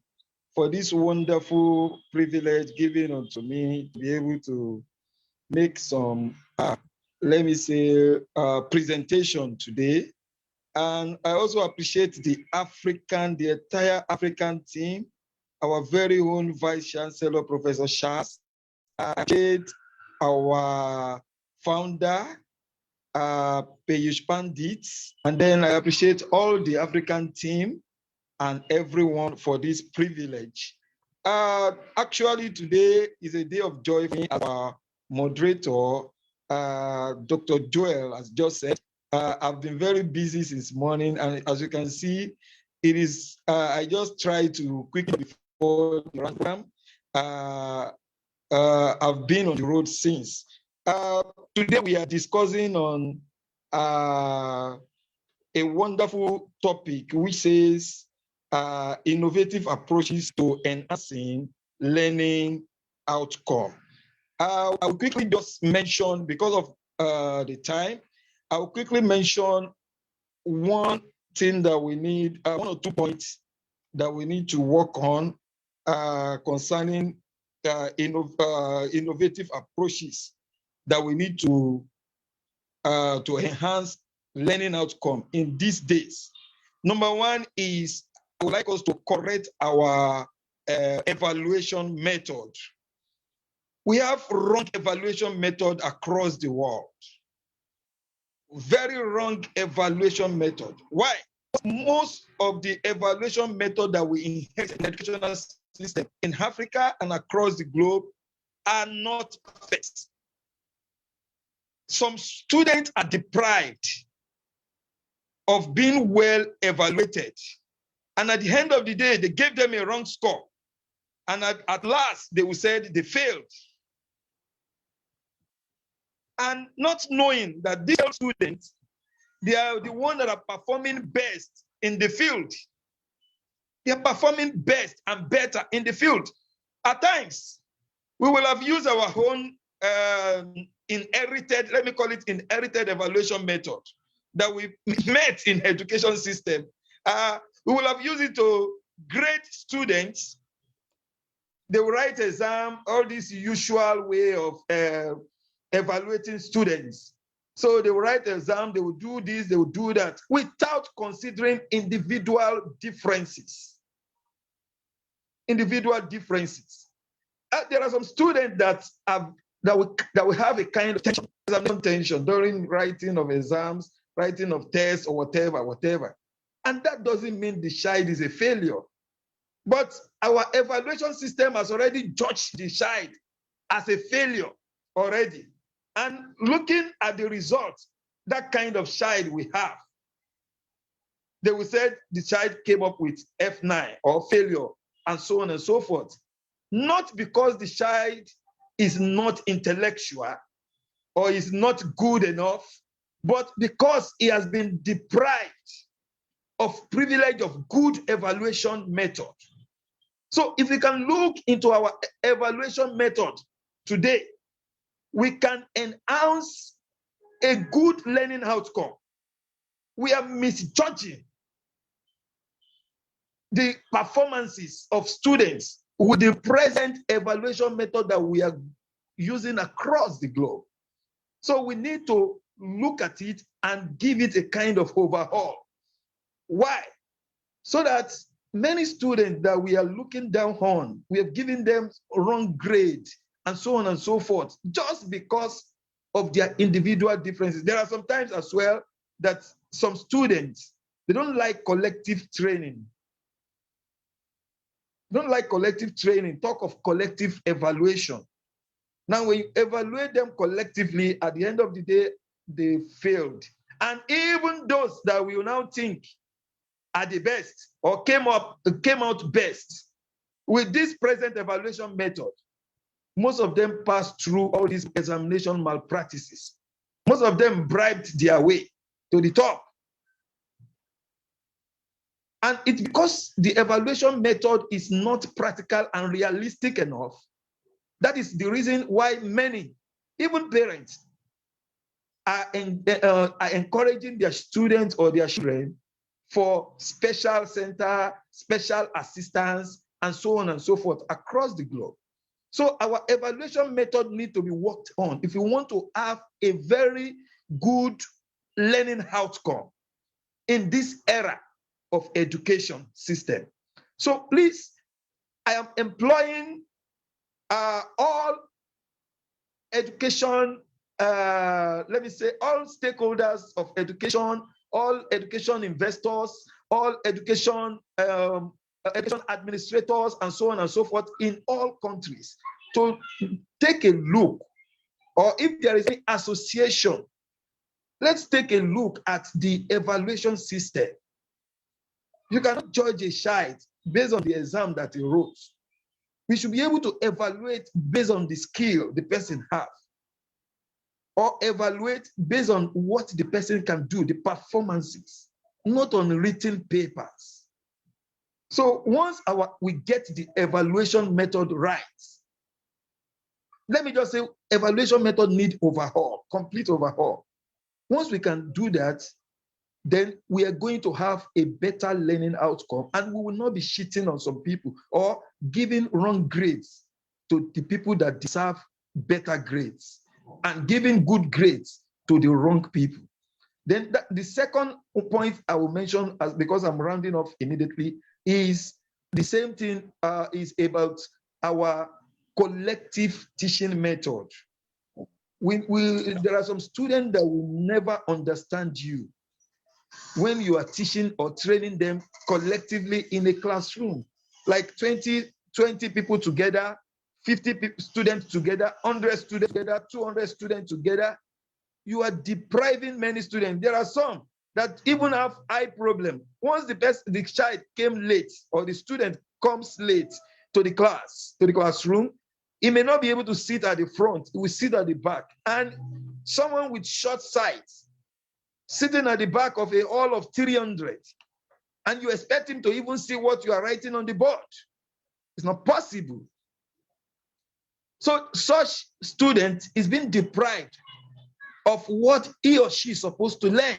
for this wonderful privilege given unto me to be able to make some, let me say, presentation today. And I also appreciate the entire African team, our very own Vice Chancellor, Professor Shas. I appreciate our founder, Peyush Pandit, and then I appreciate all the African team and everyone for this privilege. Actually, today is a day of joy for me as our moderator, Dr. Joel, has just said. I've been very busy since morning, and as you can see, it is. I just try to quickly before the program. I've been on the road since. Today we are discussing on a wonderful topic which says innovative approaches to enhancing learning outcome. I will quickly just mention, because of the time, I will quickly mention one thing that we need, one or 2 points that we need to work on concerning innovative approaches that we need to enhance learning outcome in these days. Number one is I would like us to correct our evaluation method. We have wrong evaluation method across the world. Very wrong evaluation method. Why? Most of the evaluation method that we inherit in the educational system in Africa and across the globe are not perfect. Some students are deprived of being well evaluated. And at the end of the day, they gave them a wrong score. And at last, they will say they failed. And not knowing that these students, they are the ones that are performing best in the field. They are performing best and better in the field. At times, we will have used our own inherited, let me call it inherited evaluation method that we met in education system. We will have used it to grade students. They will write exam, all this usual way of evaluating students. So they will write exam, they will do this, they will do that, without considering individual differences. Individual differences. There are some students that will have a kind of tension during writing of exams, writing of tests, or whatever. And that doesn't mean the child is a failure. But our evaluation system has already judged the child as a failure already. And looking at the results, that kind of child we have. They will say the child came up with F9 or failure and so on and so forth. Not because the child is not intellectual or is not good enough, but because he has been deprived of privilege of good evaluation method. So if we can look into our evaluation method today, we can enhance a good learning outcome. We are misjudging the performances of students with the present evaluation method that we are using across the globe. So we need to look at it and give it a kind of overhaul. Why? So that many students that we are looking down on, we have given them wrong grade and so on and so forth, just because of their individual differences. There are sometimes as well that some students, they don't like collective training. Don't like collective training, talk of collective evaluation. Now, when you evaluate them collectively, at the end of the day, they failed. And even those that we now think are the best or came out best with this present evaluation method, most of them passed through all these examination malpractices. Most of them bribed their way to the top. And it's because the evaluation method is not practical and realistic enough. That is the reason why many, even parents, are encouraging their students or their children for special center, special assistance, and so on and so forth across the globe. So our evaluation method needs to be worked on if we want to have a very good learning outcome in this era of education system. So please, I am employing all education, let me say, all stakeholders of education, all education investors, all education administrators, and so on and so forth in all countries to take a look, or if there is any association, let's take a look at the evaluation system. You cannot judge a child based on the exam that he wrote. We should be able to evaluate based on the skill the person has, or evaluate based on what the person can do, the performances, not on written papers. So once we get the evaluation method right, let me just say evaluation method need overhaul, complete overhaul. Once we can do that, then we are going to have a better learning outcome, and we will not be cheating on some people or giving wrong grades to the people that deserve better grades and giving good grades to the wrong people. Then the second point I will mention, because I'm rounding off immediately, is the same thing is about our collective teaching method. There are some students that will never understand you when you are teaching or training them collectively in a classroom, like 20 people together, 50 students together, 100 students together, 200 students together. You are depriving many students. There are some that even have eye problem. Once the child came late or the student comes late to the classroom, he may not be able to sit at the front. He will sit at the back. And someone with short sight sitting at the back of a hall of 300, and you expect him to even see what you are writing on the board. It's not possible. So such student is being deprived of what he or she is supposed to learn.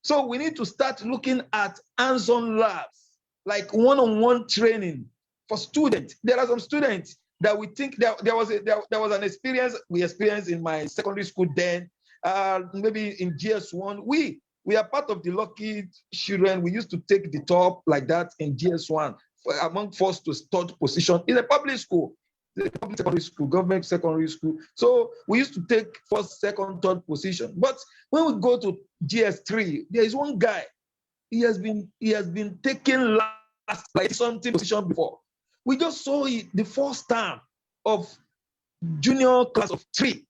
So we need to start looking at hands-on labs, like one-on-one training for students. There are some students that we think there was an experience we experienced in my secondary school then, maybe in GS1. We are part of the lucky children. We used to take the top like that in GS1 among first to third position in a public school. Public secondary school, government secondary school. So we used to take first, second, third position. But when we go to GS3, there is one guy. He has been taking last, like something position before. We just saw it the first time of junior class of 3.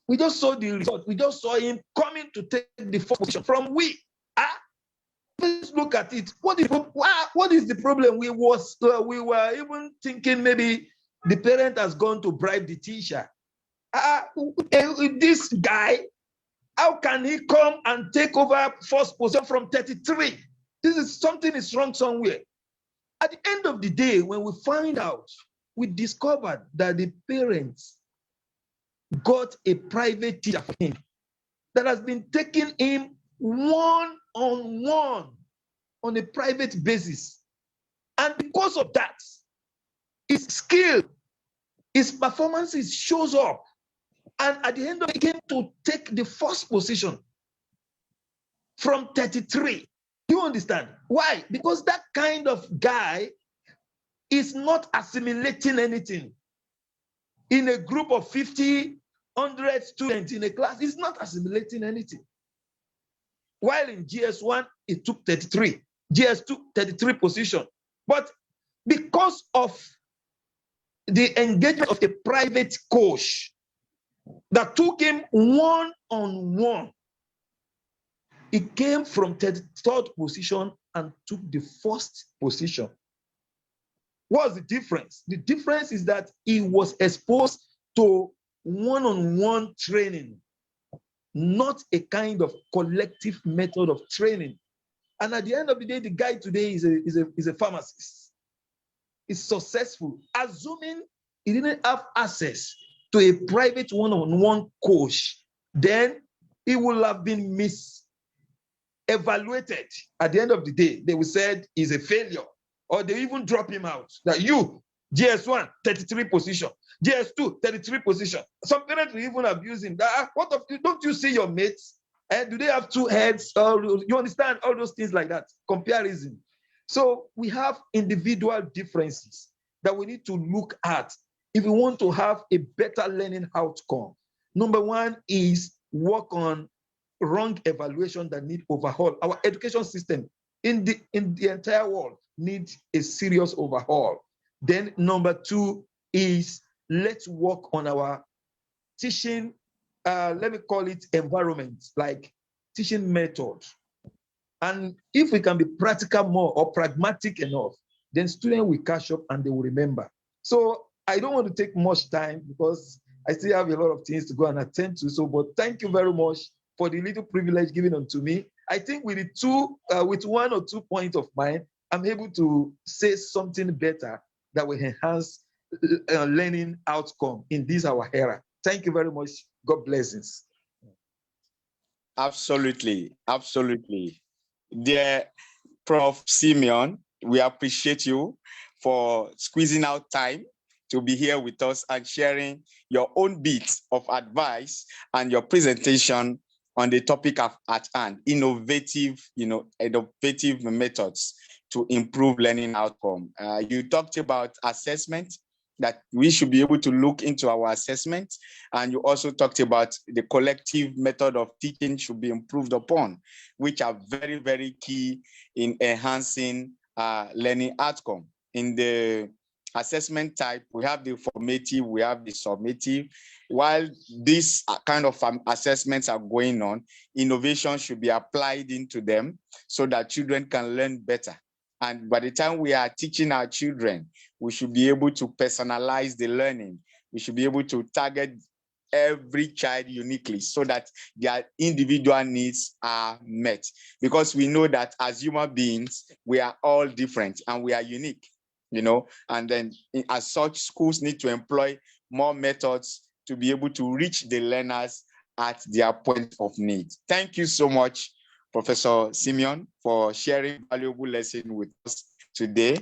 We just saw the result. We just saw him coming to take the first position from we. Let's look at it. What is the problem? We were even thinking maybe the parent has gone to bribe the teacher. This guy, how can he come and take over first position from 33? Something is wrong somewhere. At the end of the day, when we find out, we discovered that the parents got a private teacher for him that has been taking him one-on-one on a private basis. And because of that, his skill, his performances shows up. And at the end of it, he came to take the first position from 33. You understand? Why? Because that kind of guy is not assimilating anything. In a group of 50, 100 students in a class, he's not assimilating anything. While in GS1, it took 33. GS2, 33 position. But because of the engagement of a private coach that took him one-on-one, he came from 33rd position and took the first position. What's the difference? The difference is that he was exposed to one-on-one training, not a kind of collective method of training. And at the end of the day, the guy today is a pharmacist. He's successful, assuming he didn't have access to a private one-on-one coach, then he will have been evaluated. At the end of the day, they will say he's a failure, or they even drop him out. That you, GS1, 33 position, GS2, 33 position. Some parents will even abuse him. What of you? Don't you see your mates? And do they have two heads? You understand all those things like that? Comparison. So we have individual differences that we need to look at if we want to have a better learning outcome. Number one is work on wrong evaluation that need overhaul. Our education system in the entire world needs a serious overhaul. Then number two is let's work on our teaching, let me call it environment, like teaching methods. And if we can be practical more or pragmatic enough, then students will catch up and they will remember. So I don't want to take much time because I still have a lot of things to go and attend to. So, but thank you very much for the little privilege given unto me. I think with with 1 or 2 points of mine, I'm able to say something better that will enhance learning outcome in this our era. Thank you very much. God blessings. Absolutely, absolutely. Dear Prof. Simeon, we appreciate you for squeezing out time to be here with us and sharing your own bits of advice and your presentation on the topic at hand, innovative methods to improve learning outcome. You talked about assessment, that we should be able to look into our assessment. And you also talked about the collective method of teaching should be improved upon, which are very, very key in enhancing learning outcome. In the assessment type, we have the formative, we have the summative. While these kind of assessments are going on, innovation should be applied into them so that children can learn better. And by the time we are teaching our children, we should be able to personalize the learning. We should be able to target every child uniquely so that their individual needs are met. Because we know that as human beings, we are all different and we are unique, and then as such, schools need to employ more methods to be able to reach the learners at their point of need. Thank you so much, Professor Simeon, for sharing valuable lesson with us today.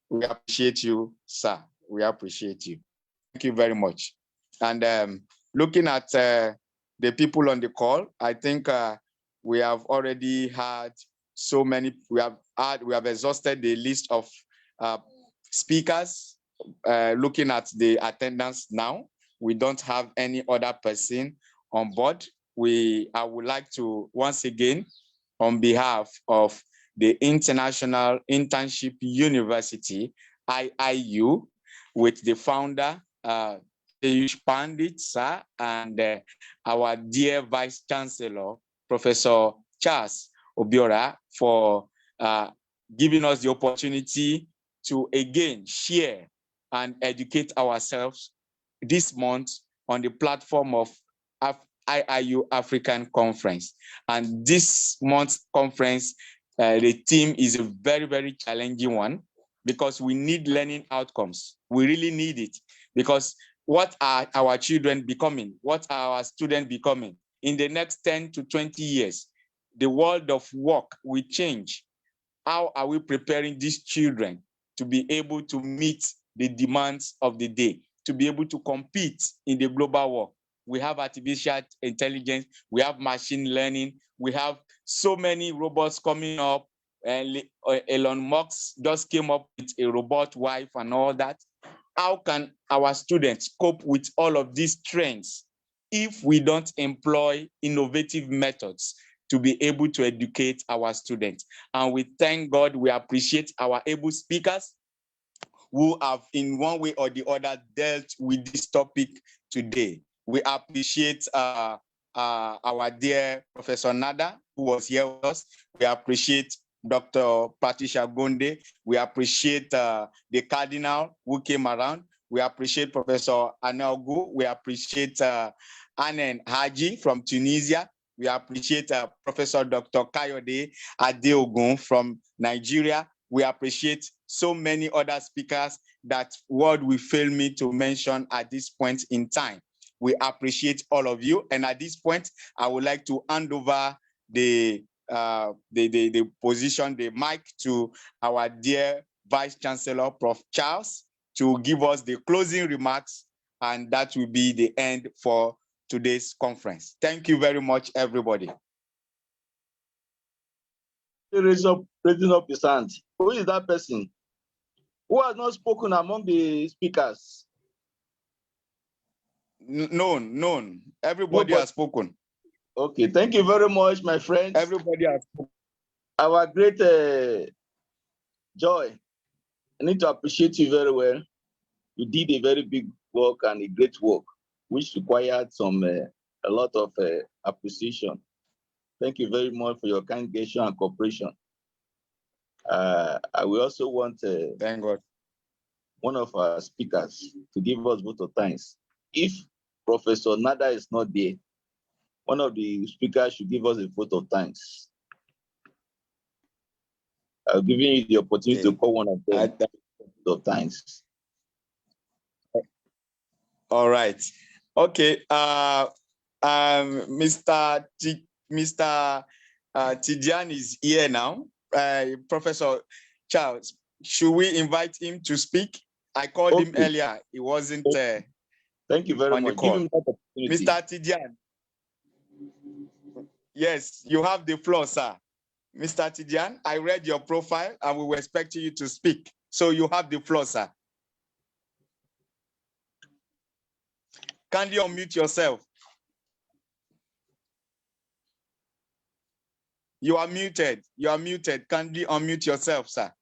We appreciate you, sir. We appreciate you. Thank you very much. And looking at the people on the call, I think we have already had so many. We have exhausted the list of speakers. Looking at the attendance now, we don't have any other person on board. I would like to once again, on behalf of the International Internship University, IIU, with the founder, Peyush Pandit, sir, and our dear Vice Chancellor, Professor Charles Obiora, for giving us the opportunity to again share and educate ourselves this month on the platform of IIU African Conference. And this month's conference, the theme is a very, very challenging one because we need learning outcomes. We really need it because what are our children becoming? What are our students becoming? In the next 10 to 20 years, the world of work will change. How are we preparing these children to be able to meet the demands of the day, to be able to compete in the global world? We have artificial intelligence, we have machine learning, we have so many robots coming up, and Elon Musk just came up with a robot wife and all that. How can our students cope with all of these trends if we don't employ innovative methods to be able to educate our students? And we thank God, we appreciate our able speakers who have in one way or the other dealt with this topic today. We appreciate our dear Professor Nada, who was here with us. We appreciate Dr. Patricia Gonde. We appreciate the Cardinal who came around. We appreciate Professor Anelgu. We appreciate Anen Haji from Tunisia. We appreciate Professor Dr. Kayode Adeogun from Nigeria. We appreciate so many other speakers that word will fail me to mention at this point in time. We appreciate all of you. And at this point, I would like to hand over the position, the mic to our dear Vice Chancellor, Prof. Charles, to give us the closing remarks, and that will be the end for today's conference. Thank you very much, everybody. Raising up his hand. Who is that person? Who has not spoken among the speakers? None. Everybody has spoken. Okay, thank you very much, my friends. Everybody has spoken. Our great Joy, I need to appreciate you very well. You did a very big work and a great work, which required a lot of appreciation. Thank you very much for your kind gesture and cooperation. I will also want thank God, one of our speakers to give us vote of thanks. If Professor Nada is not there, one of the speakers should give us a vote of thanks. I'll give you the opportunity to call one of them. Vote of thanks. All right. Okay. Mr. Tidiane is here now. Professor Charles, should we invite him to speak? I called him earlier. He wasn't Thank you very on much. the call. Give him that opportunity. Mr. Tidiane. Yes, you have the floor, sir. Mr. Tidiane, I read your profile and we were expecting you to speak. So you have the floor, sir. Kindly unmute yourself. You are muted. You are muted. Kindly unmute yourself, sir.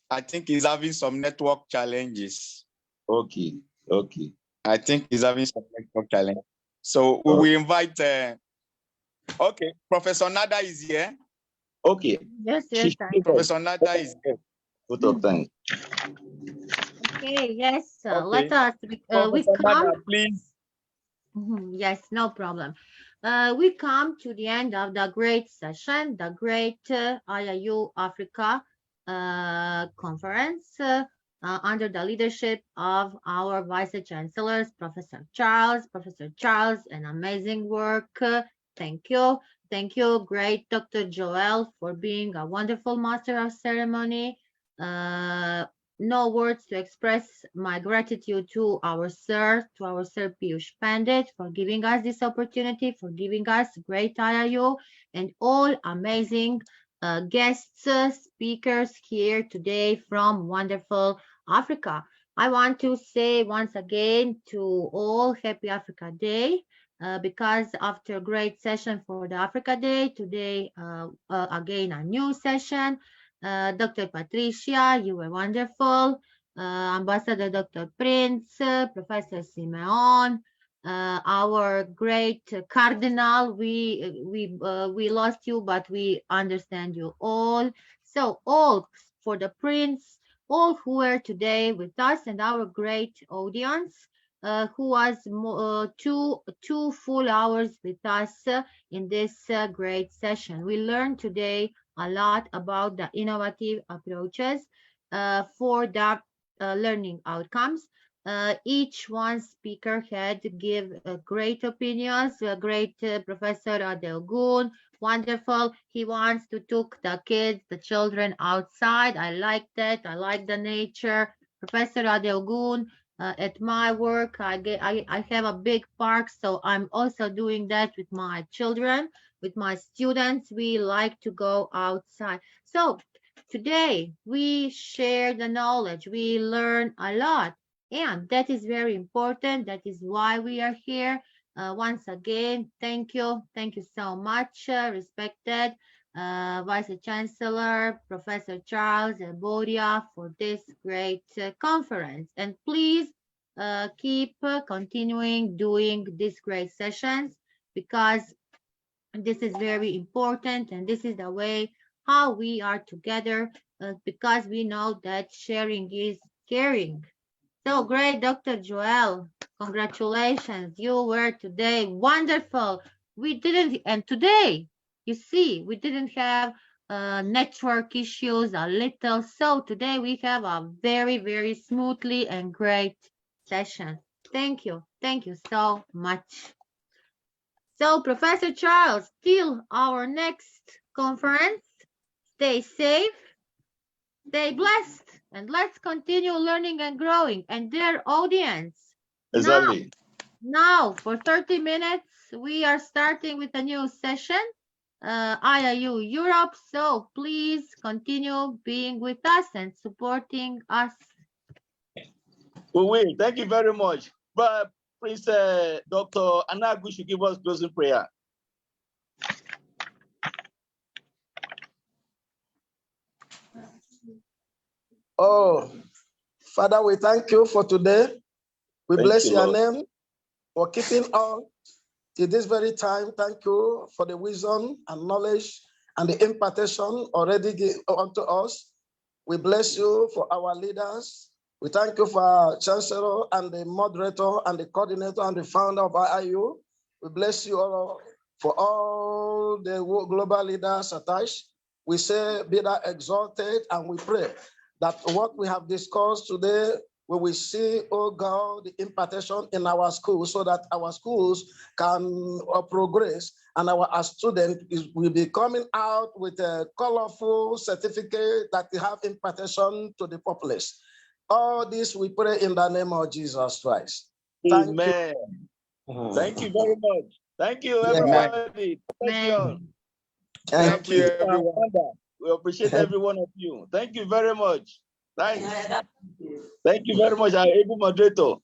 I think he's having some network challenges. Okay. I think he's having some network challenge. So we will invite, okay, Professor Nada is here. Okay. Yes, Professor Nada is here. Vote of thanks. Okay, yes, Okay. let us, we Professor come. Nada, please. Yes, no problem. We come to the end of the great session, the great IIU Africa conference under the leadership of our Vice Chancellors, Professor Charles, an amazing work. Thank you. Thank you, great Dr. Joel, for being a wonderful master of ceremony. No words to express my gratitude to our sir, Piyush Pandit, for giving us this opportunity, for giving us great IIU and all amazing guests, speakers here today from wonderful Africa. I want to say once again to all Happy Africa Day. Because after a great session for the Africa Day, today again a new session. Dr. Patricia, you were wonderful. Ambassador Dr. Prince, Professor Simeon, our great Cardinal. We lost you, but we understand you all. So all for the Prince, all who were today with us, and our great audience, who was two full hours with us in this great session. We learned today a lot about the innovative approaches for the learning outcomes. Each one speaker had to give great opinions. Great Professor Adelgun, wonderful. He wants to took the kids, the children outside. I like that. I like the nature. Professor Adelgun, at my work, I have a big park, so I'm also doing that with my children, with my students. We like to go outside. So today we share the knowledge, we learn a lot, and that is very important. That is why we are here. Once again, thank you. Thank you so much, respected Vice Chancellor, Professor Charles Bodia, for this great conference. And please keep continuing doing these great sessions, because this is very important, and this is the way how we are together, because we know that sharing is caring. So great, Dr. Joel. Congratulations. You were today wonderful. We didn't, and today, you see, we didn't have network issues a little. So today we have a very, very smoothly and great session. Thank you. Thank you so much. So, Professor Charles, till our next conference, stay safe, stay blessed, and let's continue learning and growing. And dear audience, Exactly. now for 30 minutes, we are starting with a new session, IIU Europe. So please continue being with us and supporting us. We will. Thank you very much. But Prince Dr. Anagu should give us closing prayer. Oh, Father, we thank you for today. We Thank bless you, your Lord. name for keeping on till this very time. Thank you for the wisdom and knowledge and the impartation already unto us. We bless you for our leaders. We thank you for our chancellor and the moderator and the coordinator and the founder of IIU. We bless you all for all the global leaders attached. We say, be thou exalted, and we pray that what we have discussed today, we will see, oh God, the impartation in our schools, so that our schools can progress, and our students will be coming out with a colorful certificate that they have impartation to the populace. All this we pray in the name of Jesus Christ. Thank you. Amen. Thank you very much. Thank you, Yeah. everybody. Thank you. Amen. Thank you, everyone. We appreciate every one of you. Thank you very much. Thanks. Thank you very much, our able moderator.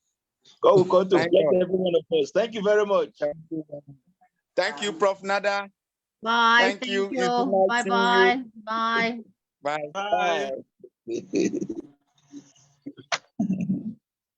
God will come to Thank bless God. every one of us. Thank you very much. Thank you, Prof. Nada. Bye. Thank you. It's good You. night Bye seeing you. bye. Bye. Bye. Bye.